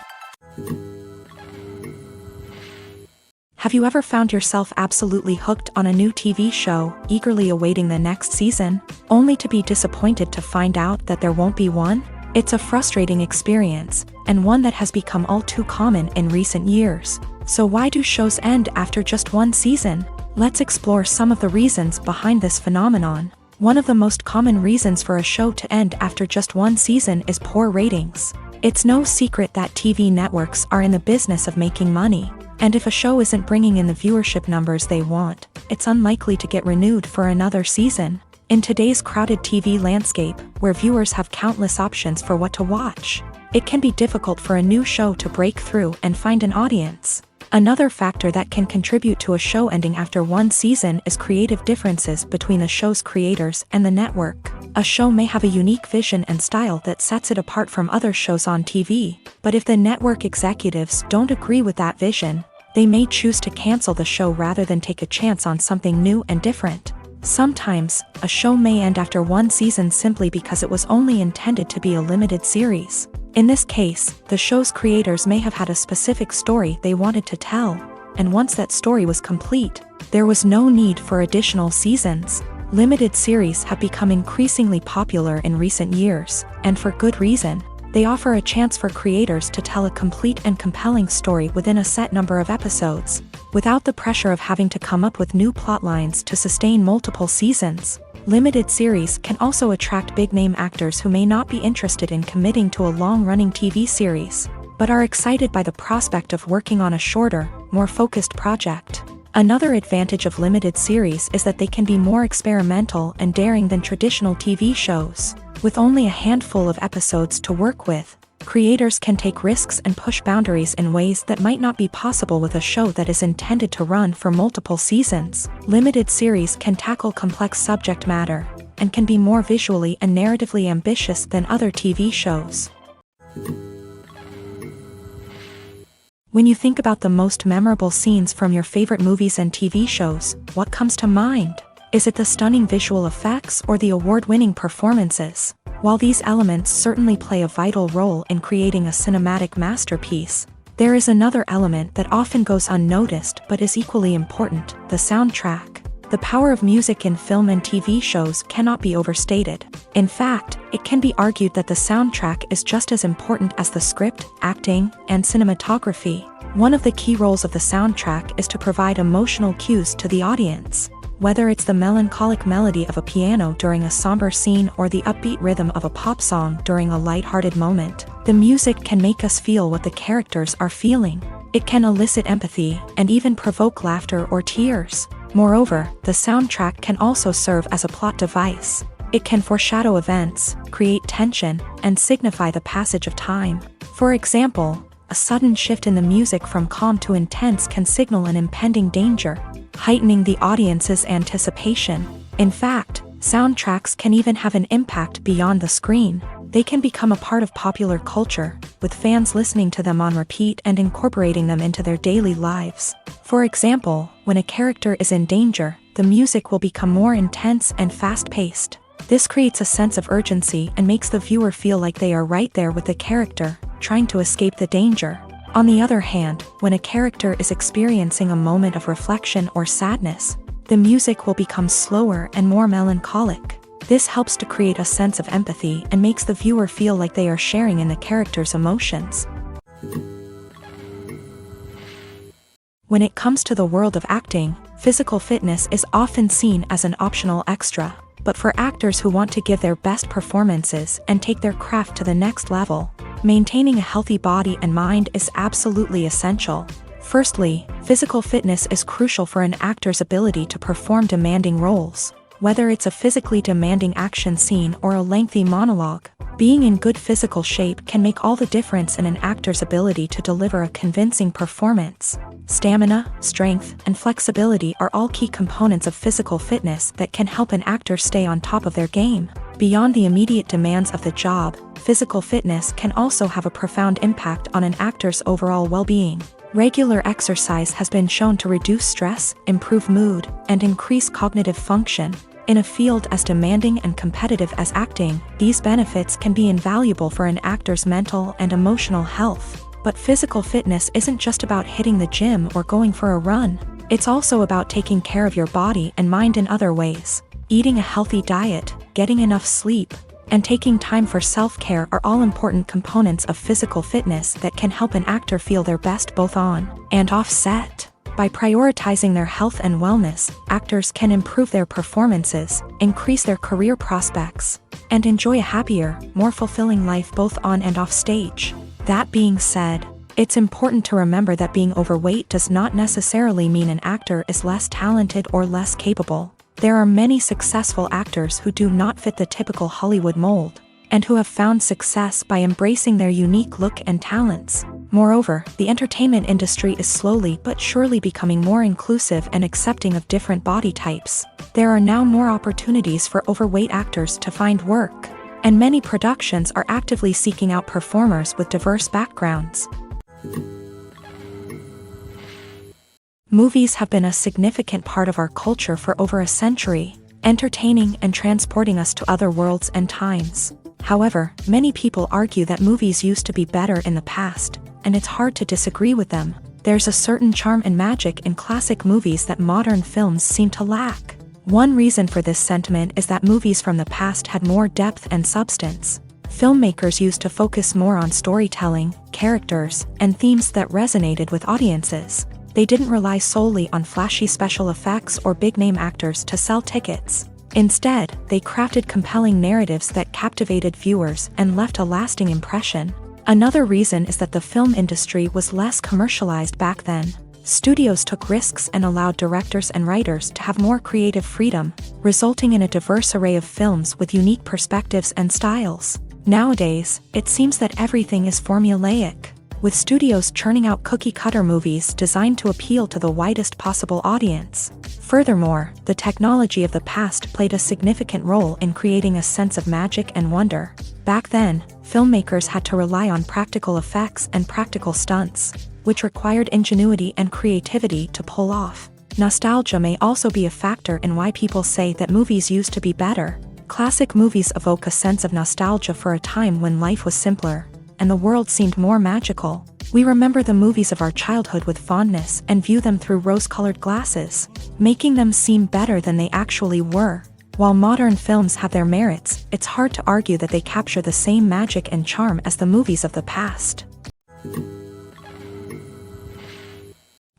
Have you ever found yourself absolutely hooked on a new TV show, eagerly awaiting the next season, only to be disappointed to find out that there won't be one? It's a frustrating experience, and one that has become all too common in recent years. So why do shows end after just one season? Let's explore some of the reasons behind this phenomenon. One of the most common reasons for a show to end after just one season is poor ratings. It's no secret that TV networks are in the business of making money, and if a show isn't bringing in the viewership numbers they want, it's unlikely to get renewed for another season. In today's crowded TV landscape, where viewers have countless options for what to watch, it can be difficult for a new show to break through and find an audience. Another factor that can contribute to a show ending after one season is creative differences between the show's creators and the network. A show may have a unique vision and style that sets it apart from other shows on TV, but if the network executives don't agree with that vision, they may choose to cancel the show rather than take a chance on something new and different. Sometimes, a show may end after one season simply because it was only intended to be a limited series. In this case, the show's creators may have had a specific story they wanted to tell, and once that story was complete, there was no need for additional seasons. Limited series have become increasingly popular in recent years, and for good reason. They offer a chance for creators to tell a complete and compelling story within a set number of episodes, without the pressure of having to come up with new plotlines to sustain multiple seasons. Limited series can also attract big-name actors who may not be interested in committing to a long-running TV series, but are excited by the prospect of working on a shorter, more focused project. Another advantage of limited series is that they can be more experimental and daring than traditional TV shows. With only a handful of episodes to work with, creators can take risks and push boundaries in ways that might not be possible with a show that is intended to run for multiple seasons. Limited series can tackle complex subject matter, and can be more visually and narratively ambitious than other TV shows. When you think about the most memorable scenes from your favorite movies and TV shows, what comes to mind? Is it the stunning visual effects or the award-winning performances? While these elements certainly play a vital role in creating a cinematic masterpiece, there is another element that often goes unnoticed but is equally important: the soundtrack. The power of music in film and TV shows cannot be overstated. In fact, it can be argued that the soundtrack is just as important as the script, acting, and cinematography. One of the key roles of the soundtrack is to provide emotional cues to the audience. Whether it's the melancholic melody of a piano during a somber scene or the upbeat rhythm of a pop song during a lighthearted moment, the music can make us feel what the characters are feeling. It can elicit empathy and even provoke laughter or tears. Moreover, the soundtrack can also serve as a plot device. It can foreshadow events, create tension, and signify the passage of time. For example, a sudden shift in the music from calm to intense can signal an impending danger, heightening the audience's anticipation. In fact, soundtracks can even have an impact beyond the screen. They can become a part of popular culture, with fans listening to them on repeat and incorporating them into their daily lives. For example, when a character is in danger, the music will become more intense and fast-paced. This creates a sense of urgency and makes the viewer feel like they are right there with the character, trying to escape the danger. On the other hand, when a character is experiencing a moment of reflection or sadness, the music will become slower and more melancholic. This helps to create a sense of empathy and makes the viewer feel like they are sharing in the character's emotions. When it comes to the world of acting, physical fitness is often seen as an optional extra. But for actors who want to give their best performances and take their craft to the next level, maintaining a healthy body and mind is absolutely essential. Firstly, physical fitness is crucial for an actor's ability to perform demanding roles. Whether it's a physically demanding action scene or a lengthy monologue, being in good physical shape can make all the difference in an actor's ability to deliver a convincing performance. Stamina, strength, and flexibility are all key components of physical fitness that can help an actor stay on top of their game. Beyond the immediate demands of the job, physical fitness can also have a profound impact on an actor's overall well-being. Regular exercise has been shown to reduce stress, improve mood, and increase cognitive function. In a field as demanding and competitive as acting, these benefits can be invaluable for an actor's mental and emotional health. But physical fitness isn't just about hitting the gym or going for a run. It's also about taking care of your body and mind in other ways. Eating a healthy diet, getting enough sleep, and taking time for self-care are all important components of physical fitness that can help an actor feel their best both on and off set. By prioritizing their health and wellness, actors can improve their performances, increase their career prospects, and enjoy a happier, more fulfilling life both on and off stage. That being said, it's important to remember that being overweight does not necessarily mean an actor is less talented or less capable. There are many successful actors who do not fit the typical Hollywood mold, and who have found success by embracing their unique look and talents. Moreover, the entertainment industry is slowly but surely becoming more inclusive and accepting of different body types. There are now more opportunities for overweight actors to find work, and many productions are actively seeking out performers with diverse backgrounds. Movies have been a significant part of our culture for over a century, entertaining and transporting us to other worlds and times. However, many people argue that movies used to be better in the past, and it's hard to disagree with them. There's a certain charm and magic in classic movies that modern films seem to lack. One reason for this sentiment is that movies from the past had more depth and substance. Filmmakers used to focus more on storytelling, characters, and themes that resonated with audiences. They didn't rely solely on flashy special effects or big-name actors to sell tickets. Instead, they crafted compelling narratives that captivated viewers and left a lasting impression. Another reason is that the film industry was less commercialized back then. Studios took risks and allowed directors and writers to have more creative freedom, resulting in a diverse array of films with unique perspectives and styles. Nowadays, it seems that everything is formulaic, with studios churning out cookie-cutter movies designed to appeal to the widest possible audience. Furthermore, the technology of the past played a significant role in creating a sense of magic and wonder. Back then, filmmakers had to rely on practical effects and practical stunts, which required ingenuity and creativity to pull off. Nostalgia may also be a factor in why people say that movies used to be better. Classic movies evoke a sense of nostalgia for a time when life was simpler, and the world seemed more magical. We remember the movies of our childhood with fondness and view them through rose-colored glasses, making them seem better than they actually were. While modern films have their merits, it's hard to argue that they capture the same magic and charm as the movies of the past.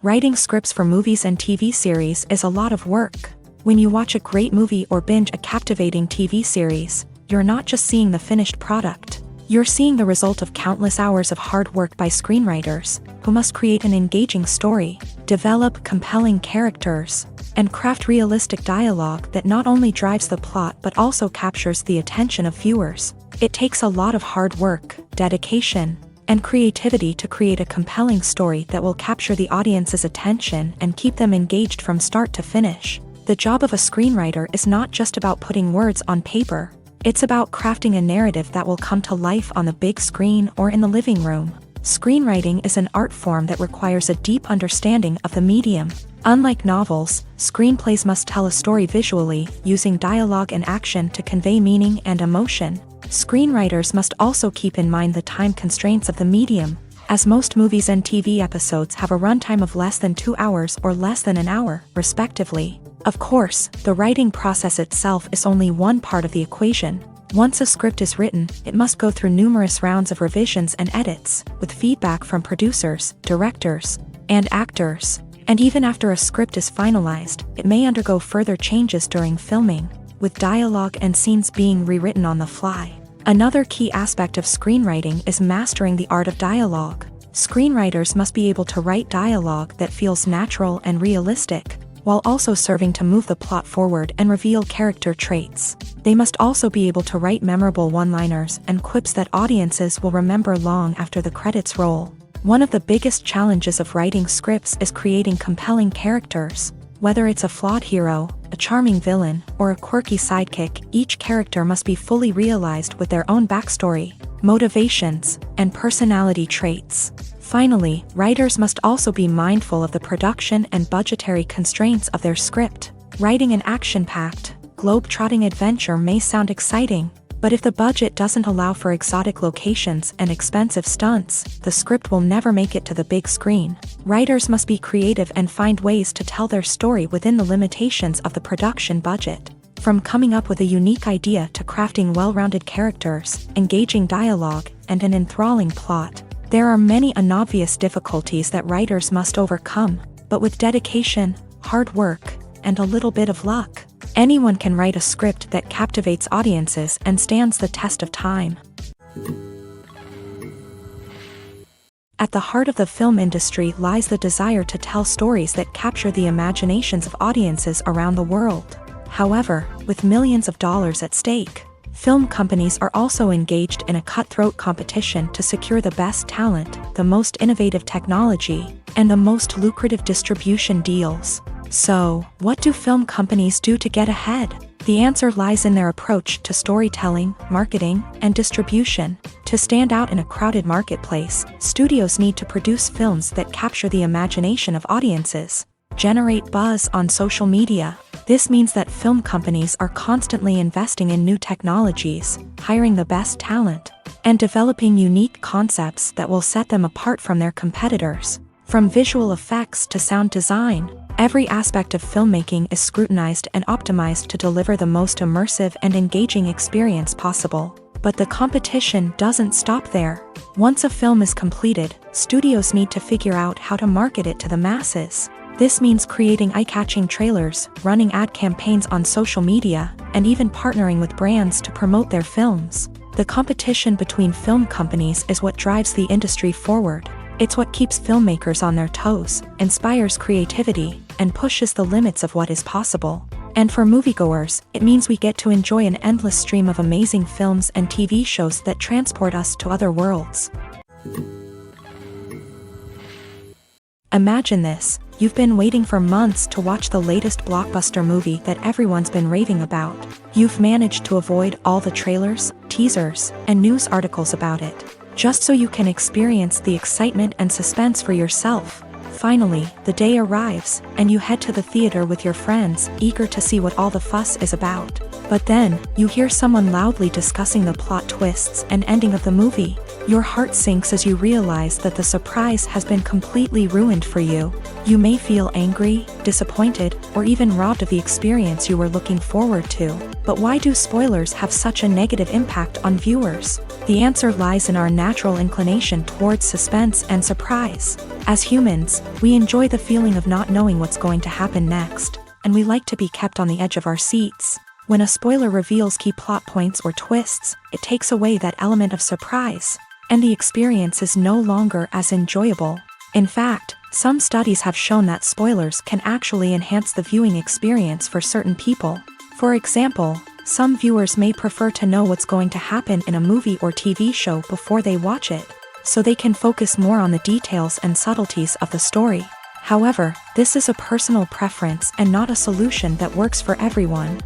Writing scripts for movies and TV series is a lot of work. When you watch a great movie or binge a captivating TV series, you're not just seeing the finished product. You're seeing the result of countless hours of hard work by screenwriters, who must create an engaging story, develop compelling characters, and craft realistic dialogue that not only drives the plot but also captures the attention of viewers. It takes a lot of hard work, dedication, and creativity to create a compelling story that will capture the audience's attention and keep them engaged from start to finish. The job of a screenwriter is not just about putting words on paper. It's about crafting a narrative that will come to life on the big screen or in the living room. Screenwriting is an art form that requires a deep understanding of the medium. Unlike novels, screenplays must tell a story visually, using dialogue and action to convey meaning and emotion. Screenwriters must also keep in mind the time constraints of the medium, as most movies and TV episodes have a runtime of less than 2 hours or less than an hour, respectively. Of course, the writing process itself is only one part of the equation. Once a script is written, it must go through numerous rounds of revisions and edits, with feedback from producers, directors, and actors. And even after a script is finalized, it may undergo further changes during filming, with dialogue and scenes being rewritten on the fly. Another key aspect of screenwriting is mastering the art of dialogue. Screenwriters must be able to write dialogue that feels natural and realistic, while also serving to move the plot forward and reveal character traits. They must also be able to write memorable one-liners and quips that audiences will remember long after the credits roll. One of the biggest challenges of writing scripts is creating compelling characters. Whether it's a flawed hero, a charming villain, or a quirky sidekick, each character must be fully realized with their own backstory, motivations, and personality traits. Finally, writers must also be mindful of the production and budgetary constraints of their script. Writing an action-packed, globe-trotting adventure may sound exciting, but if the budget doesn't allow for exotic locations and expensive stunts, the script will never make it to the big screen. Writers must be creative and find ways to tell their story within the limitations of the production budget. From coming up with a unique idea to crafting well-rounded characters, engaging dialogue, and an enthralling plot, there are many unobvious difficulties that writers must overcome, but with dedication, hard work, and a little bit of luck, anyone can write a script that captivates audiences and stands the test of time. At the heart of the film industry lies the desire to tell stories that capture the imaginations of audiences around the world. However, with millions of dollars at stake, film companies are also engaged in a cutthroat competition to secure the best talent, the most innovative technology, and the most lucrative distribution deals. So, what do film companies do to get ahead? The answer lies in their approach to storytelling, marketing, and distribution. To stand out in a crowded marketplace, studios need to produce films that capture the imagination of audiences, generate buzz on social media. This means that film companies are constantly investing in new technologies, hiring the best talent, and developing unique concepts that will set them apart from their competitors. From visual effects to sound design, every aspect of filmmaking is scrutinized and optimized to deliver the most immersive and engaging experience possible. But the competition doesn't stop there. Once a film is completed, studios need to figure out how to market it to the masses. This means creating eye-catching trailers, running ad campaigns on social media, and even partnering with brands to promote their films. The competition between film companies is what drives the industry forward. It's what keeps filmmakers on their toes, inspires creativity, and pushes the limits of what is possible. And for moviegoers, it means we get to enjoy an endless stream of amazing films and TV shows that transport us to other worlds. Imagine this. You've been waiting for months to watch the latest blockbuster movie that everyone's been raving about. You've managed to avoid all the trailers, teasers, and news articles about it, just so you can experience the excitement and suspense for yourself. Finally, the day arrives, and you head to the theater with your friends, eager to see what all the fuss is about. But then, you hear someone loudly discussing the plot twists and ending of the movie. Your heart sinks as you realize that the surprise has been completely ruined for you. You may feel angry, disappointed, or even robbed of the experience you were looking forward to. But why do spoilers have such a negative impact on viewers? The answer lies in our natural inclination towards suspense and surprise. As humans, we enjoy the feeling of not knowing what's going to happen next, and we like to be kept on the edge of our seats. When a spoiler reveals key plot points or twists, it takes away that element of surprise, and the experience is no longer as enjoyable. In fact, some studies have shown that spoilers can actually enhance the viewing experience for certain people. For example, some viewers may prefer to know what's going to happen in a movie or TV show before they watch it, so they can focus more on the details and subtleties of the story. However, this is a personal preference and not a solution that works for everyone.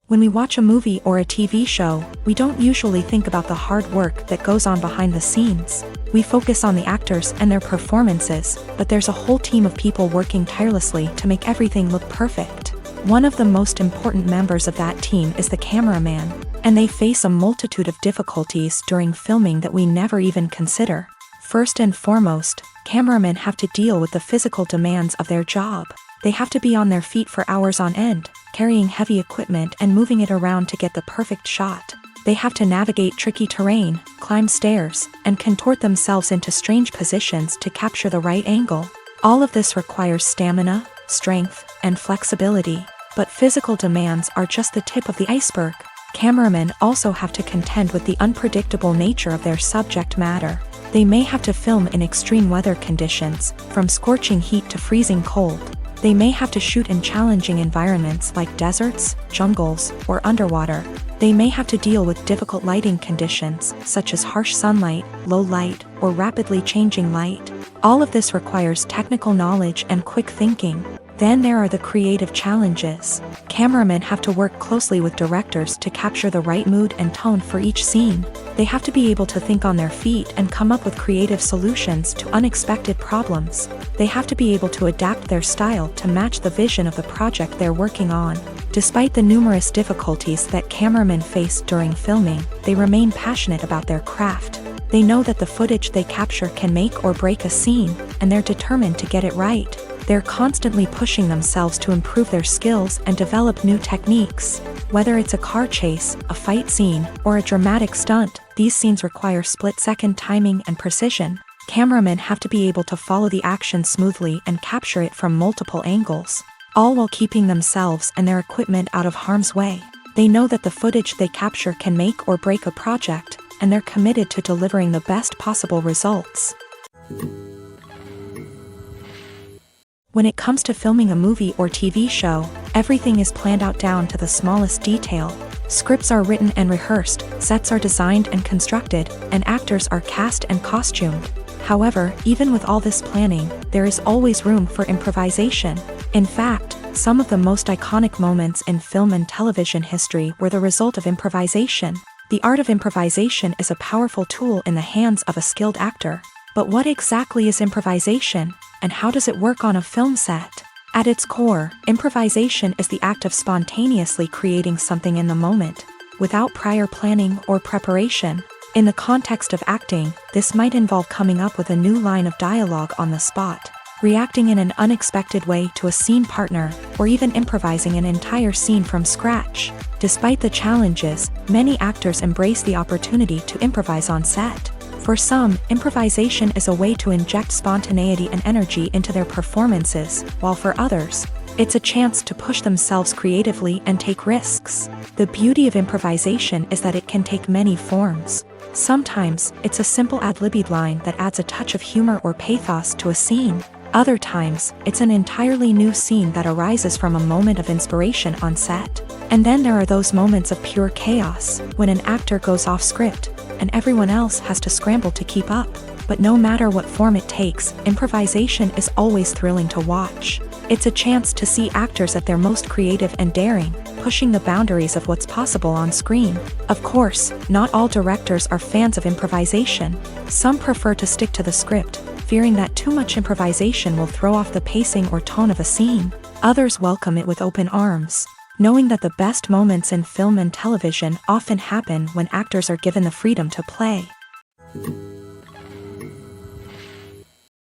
When we watch a movie or a TV show, we don't usually think about the hard work that goes on behind the scenes. We focus on the actors and their performances, but there's a whole team of people working tirelessly to make everything look perfect. One of the most important members of that team is the cameraman, and they face a multitude of difficulties during filming that we never even consider. First and foremost, cameramen have to deal with the physical demands of their job. They have to be on their feet for hours on end, carrying heavy equipment and moving it around to get the perfect shot. They have to navigate tricky terrain, climb stairs, and contort themselves into strange positions to capture the right angle. All of this requires stamina, strength, and flexibility. But physical demands are just the tip of the iceberg. Cameramen also have to contend with the unpredictable nature of their subject matter. They may have to film in extreme weather conditions, from scorching heat to freezing cold. They may have to shoot in challenging environments like deserts, jungles, or underwater. They may have to deal with difficult lighting conditions, such as harsh sunlight, low light, or rapidly changing light. All of this requires technical knowledge and quick thinking. Then there are the creative challenges. Cameramen have to work closely with directors to capture the right mood and tone for each scene. They have to be able to think on their feet and come up with creative solutions to unexpected problems. They have to be able to adapt their style to match the vision of the project they're working on. Despite the numerous difficulties that cameramen face during filming, they remain passionate about their craft. They know that the footage they capture can make or break a scene, and they're determined to get it right. They're constantly pushing themselves to improve their skills and develop new techniques. Whether it's a car chase, a fight scene, or a dramatic stunt, these scenes require split-second timing and precision. Cameramen have to be able to follow the action smoothly and capture it from multiple angles, all while keeping themselves and their equipment out of harm's way. They know that the footage they capture can make or break a project, and they're committed to delivering the best possible results. When it comes to filming a movie or TV show, everything is planned out down to the smallest detail. Scripts are written and rehearsed, sets are designed and constructed, and actors are cast and costumed. However, even with all this planning, there is always room for improvisation. In fact, some of the most iconic moments in film and television history were the result of improvisation. The art of improvisation is a powerful tool in the hands of a skilled actor. But what exactly is improvisation, and how does it work on a film set? At its core, improvisation is the act of spontaneously creating something in the moment, without prior planning or preparation. In the context of acting, this might involve coming up with a new line of dialogue on the spot, reacting in an unexpected way to a scene partner, or even improvising an entire scene from scratch. Despite the challenges, many actors embrace the opportunity to improvise on set. For some, improvisation is a way to inject spontaneity and energy into their performances, while for others, it's a chance to push themselves creatively and take risks. The beauty of improvisation is that it can take many forms. Sometimes, it's a simple ad-libbed line that adds a touch of humor or pathos to a scene. Other times, it's an entirely new scene that arises from a moment of inspiration on set. And then there are those moments of pure chaos, when an actor goes off script, and everyone else has to scramble to keep up. But no matter what form it takes, improvisation is always thrilling to watch. It's a chance to see actors at their most creative and daring, pushing the boundaries of what's possible on screen. Of course, not all directors are fans of improvisation. Some prefer to stick to the script, fearing that too much improvisation will throw off the pacing or tone of a scene. Others welcome it with open arms, knowing that the best moments in film and television often happen when actors are given the freedom to play.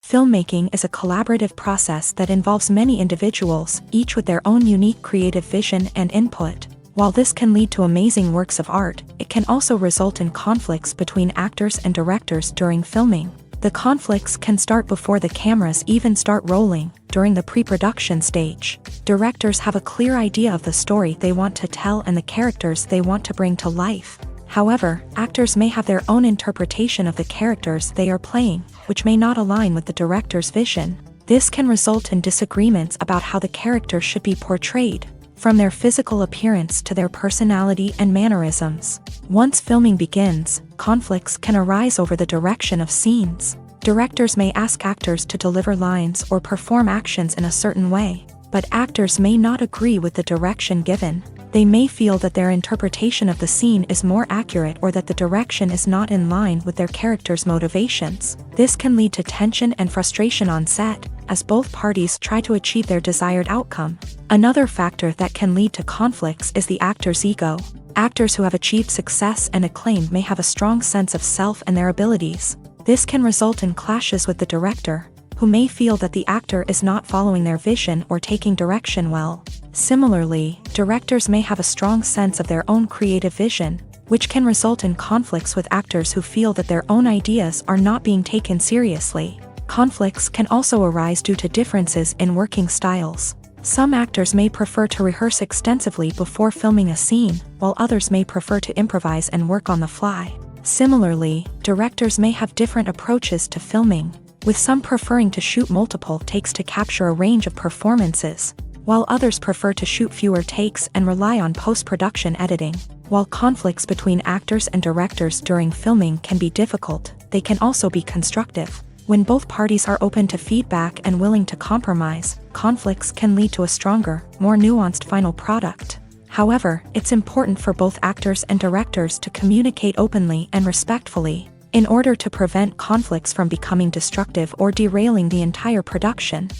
Filmmaking is a collaborative process that involves many individuals, each with their own unique creative vision and input. While this can lead to amazing works of art, it can also result in conflicts between actors and directors during filming. The conflicts can start before the cameras even start rolling, during the pre-production stage. Directors have a clear idea of the story they want to tell and the characters they want to bring to life. However, actors may have their own interpretation of the characters they are playing, which may not align with the director's vision. This can result in disagreements about how the character should be portrayed, from their physical appearance to their personality and mannerisms. Once filming begins, conflicts can arise over the direction of scenes. Directors may ask actors to deliver lines or perform actions in a certain way, but actors may not agree with the direction given. They may feel that their interpretation of the scene is more accurate or that the direction is not in line with their character's motivations. This can lead to tension and frustration on set, as both parties try to achieve their desired outcome. Another factor that can lead to conflicts is the actor's ego. Actors who have achieved success and acclaim may have a strong sense of self and their abilities. This can result in clashes with the director, who may feel that the actor is not following their vision or taking direction well. Similarly, directors may have a strong sense of their own creative vision, which can result in conflicts with actors who feel that their own ideas are not being taken seriously. Conflicts can also arise due to differences in working styles. Some actors may prefer to rehearse extensively before filming a scene, while others may prefer to improvise and work on the fly. Similarly, directors may have different approaches to filming, with some preferring to shoot multiple takes to capture a range of performances, while others prefer to shoot fewer takes and rely on post-production editing. While conflicts between actors and directors during filming can be difficult, they can also be constructive. When both parties are open to feedback and willing to compromise, conflicts can lead to a stronger, more nuanced final product. However, it's important for both actors and directors to communicate openly and respectfully, in order to prevent conflicts from becoming destructive or derailing the entire production.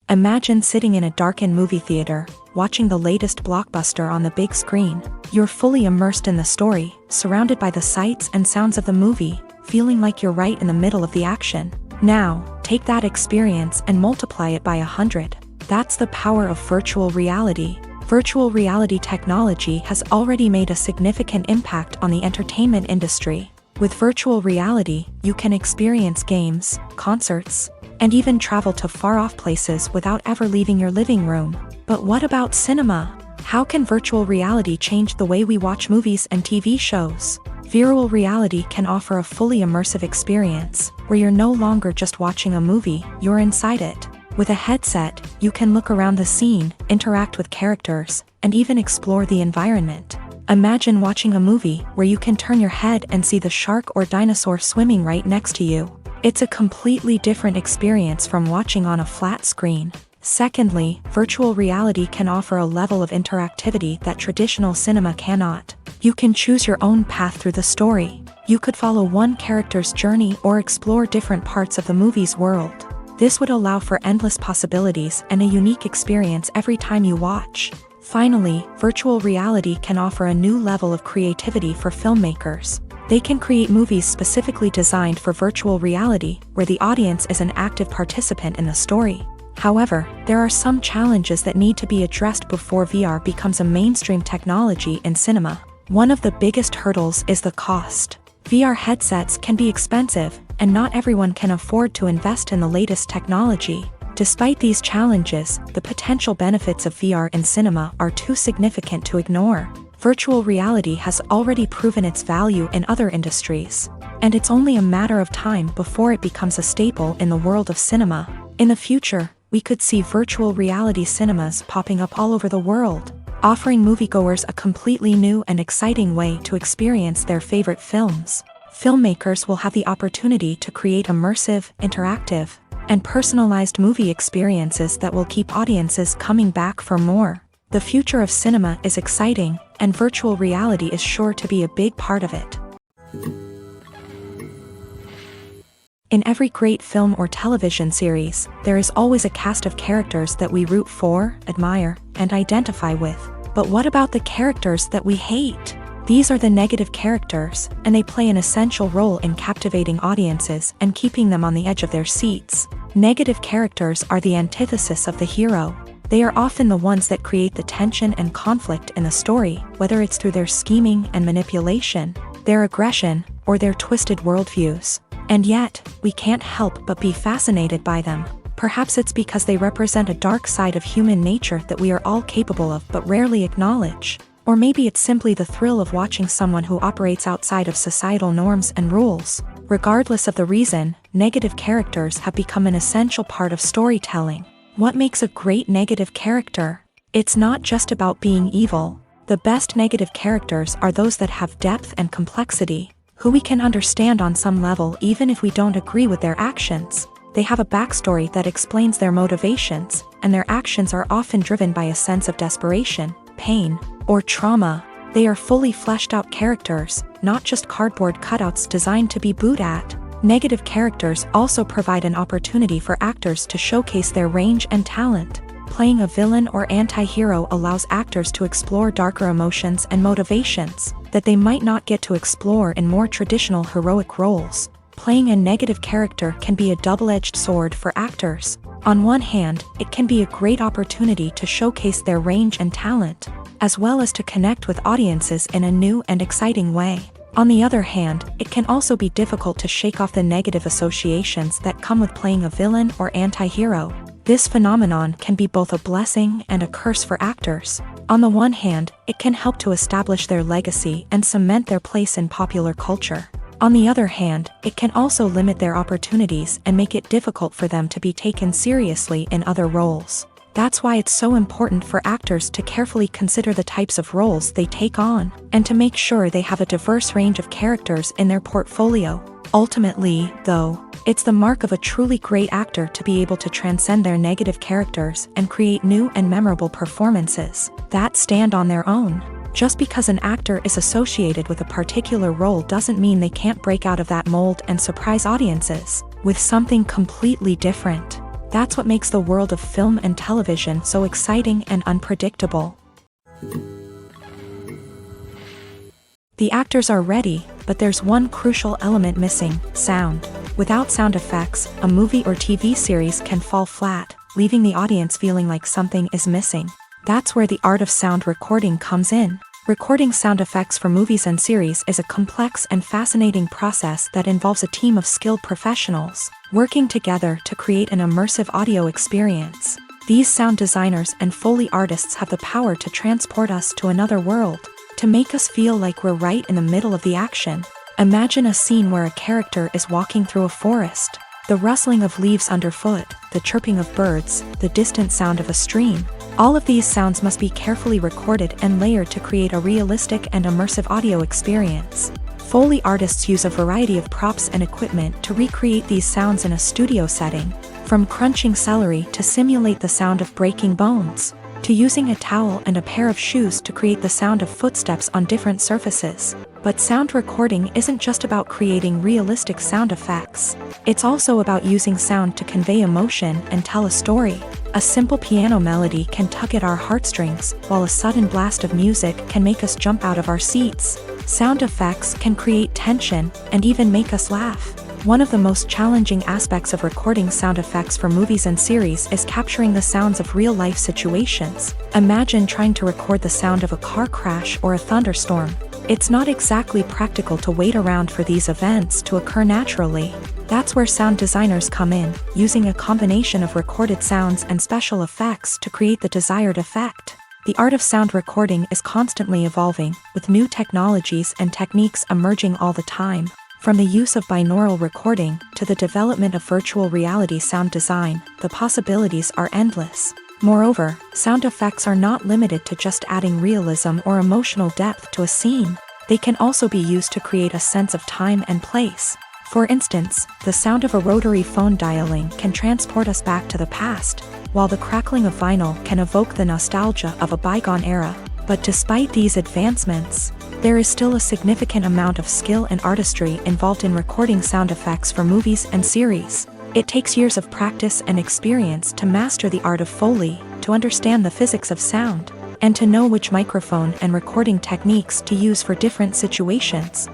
Imagine sitting in a darkened movie theater, watching the latest blockbuster on the big screen. You're fully immersed in the story, surrounded by the sights and sounds of the movie, feeling like you're right in the middle of the action. Now, take that experience and multiply it by 100. That's the power of virtual reality. Virtual reality technology has already made a significant impact on the entertainment industry. With virtual reality, you can experience games, concerts, and even travel to far-off places without ever leaving your living room. But what about cinema? How can virtual reality change the way we watch movies and TV shows? Virtual reality can offer a fully immersive experience, where you're no longer just watching a movie, you're inside it. With a headset, you can look around the scene, interact with characters, and even explore the environment. Imagine watching a movie where you can turn your head and see the shark or dinosaur swimming right next to you. It's a completely different experience from watching on a flat screen. Secondly, virtual reality can offer a level of interactivity that traditional cinema cannot. You can choose your own path through the story. You could follow one character's journey or explore different parts of the movie's world. This would allow for endless possibilities and a unique experience every time you watch. Finally, virtual reality can offer a new level of creativity for filmmakers. They can create movies specifically designed for virtual reality, where the audience is an active participant in the story. However, there are some challenges that need to be addressed before VR becomes a mainstream technology in cinema. One of the biggest hurdles is the cost. VR headsets can be expensive, and not everyone can afford to invest in the latest technology. Despite these challenges, the potential benefits of VR in cinema are too significant to ignore. Virtual reality has already proven its value in other industries, and it's only a matter of time before it becomes a staple in the world of cinema. In the future, we could see virtual reality cinemas popping up all over the world, offering moviegoers a completely new and exciting way to experience their favorite films. Filmmakers will have the opportunity to create immersive, interactive, and personalized movie experiences that will keep audiences coming back for more. The future of cinema is exciting, and virtual reality is sure to be a big part of it. In every great film or television series, there is always a cast of characters that we root for, admire, and identify with. But what about the characters that we hate? These are the negative characters, and they play an essential role in captivating audiences and keeping them on the edge of their seats. Negative characters are the antithesis of the hero. They are often the ones that create the tension and conflict in the story, whether it's through their scheming and manipulation, their aggression, or their twisted worldviews. And yet, we can't help but be fascinated by them. Perhaps it's because they represent a dark side of human nature that we are all capable of but rarely acknowledge. Or maybe it's simply the thrill of watching someone who operates outside of societal norms and rules. Regardless of the reason, negative characters have become an essential part of storytelling. What makes a great negative character? It's not just about being evil. The best negative characters are those that have depth and complexity, who we can understand on some level even if we don't agree with their actions. They have a backstory that explains their motivations, and their actions are often driven by a sense of desperation, pain, or trauma. They are fully fleshed out characters, not just cardboard cutouts designed to be booed at. Negative characters also provide an opportunity for actors to showcase their range and talent. Playing a villain or anti-hero allows actors to explore darker emotions and motivations that they might not get to explore in more traditional heroic roles. Playing a negative character can be a double-edged sword for actors. On one hand, it can be a great opportunity to showcase their range and talent, as well as to connect with audiences in a new and exciting way. On the other hand, it can also be difficult to shake off the negative associations that come with playing a villain or anti-hero. This phenomenon can be both a blessing and a curse for actors. On the one hand, it can help to establish their legacy and cement their place in popular culture. On the other hand, it can also limit their opportunities and make it difficult for them to be taken seriously in other roles. That's why it's so important for actors to carefully consider the types of roles they take on, and to make sure they have a diverse range of characters in their portfolio. Ultimately, though, it's the mark of a truly great actor to be able to transcend their negative characters and create new and memorable performances that stand on their own. Just because an actor is associated with a particular role doesn't mean they can't break out of that mold and surprise audiences with something completely different. That's what makes the world of film and television so exciting and unpredictable. The actors are ready, but there's one crucial element missing: sound. Without sound effects, a movie or TV series can fall flat, leaving the audience feeling like something is missing. That's where the art of sound recording comes in. Recording sound effects for movies and series is a complex and fascinating process that involves a team of skilled professionals working together to create an immersive audio experience. These sound designers and Foley artists have the power to transport us to another world, to make us feel like we're right in the middle of the action. Imagine a scene where a character is walking through a forest. The rustling of leaves underfoot, the chirping of birds, the distant sound of a stream. All of these sounds must be carefully recorded and layered to create a realistic and immersive audio experience. Foley artists use a variety of props and equipment to recreate these sounds in a studio setting, from crunching celery to simulate the sound of breaking bones, to using a towel and a pair of shoes to create the sound of footsteps on different surfaces. But sound recording isn't just about creating realistic sound effects. It's also about using sound to convey emotion and tell a story. A simple piano melody can tug at our heartstrings, while a sudden blast of music can make us jump out of our seats. Sound effects can create tension and even make us laugh. One of the most challenging aspects of recording sound effects for movies and series is capturing the sounds of real-life situations. Imagine trying to record the sound of a car crash or a thunderstorm. It's not exactly practical to wait around for these events to occur naturally. That's where sound designers come in, using a combination of recorded sounds and special effects to create the desired effect. The art of sound recording is constantly evolving, with new technologies and techniques emerging all the time. From the use of binaural recording to the development of virtual reality sound design, the possibilities are endless. Moreover, sound effects are not limited to just adding realism or emotional depth to a scene. They can also be used to create a sense of time and place. For instance, the sound of a rotary phone dialing can transport us back to the past, while the crackling of vinyl can evoke the nostalgia of a bygone era. But despite these advancements, there is still a significant amount of skill and artistry involved in recording sound effects for movies and series. It takes years of practice and experience to master the art of Foley, to understand the physics of sound, and to know which microphone and recording techniques to use for different situations.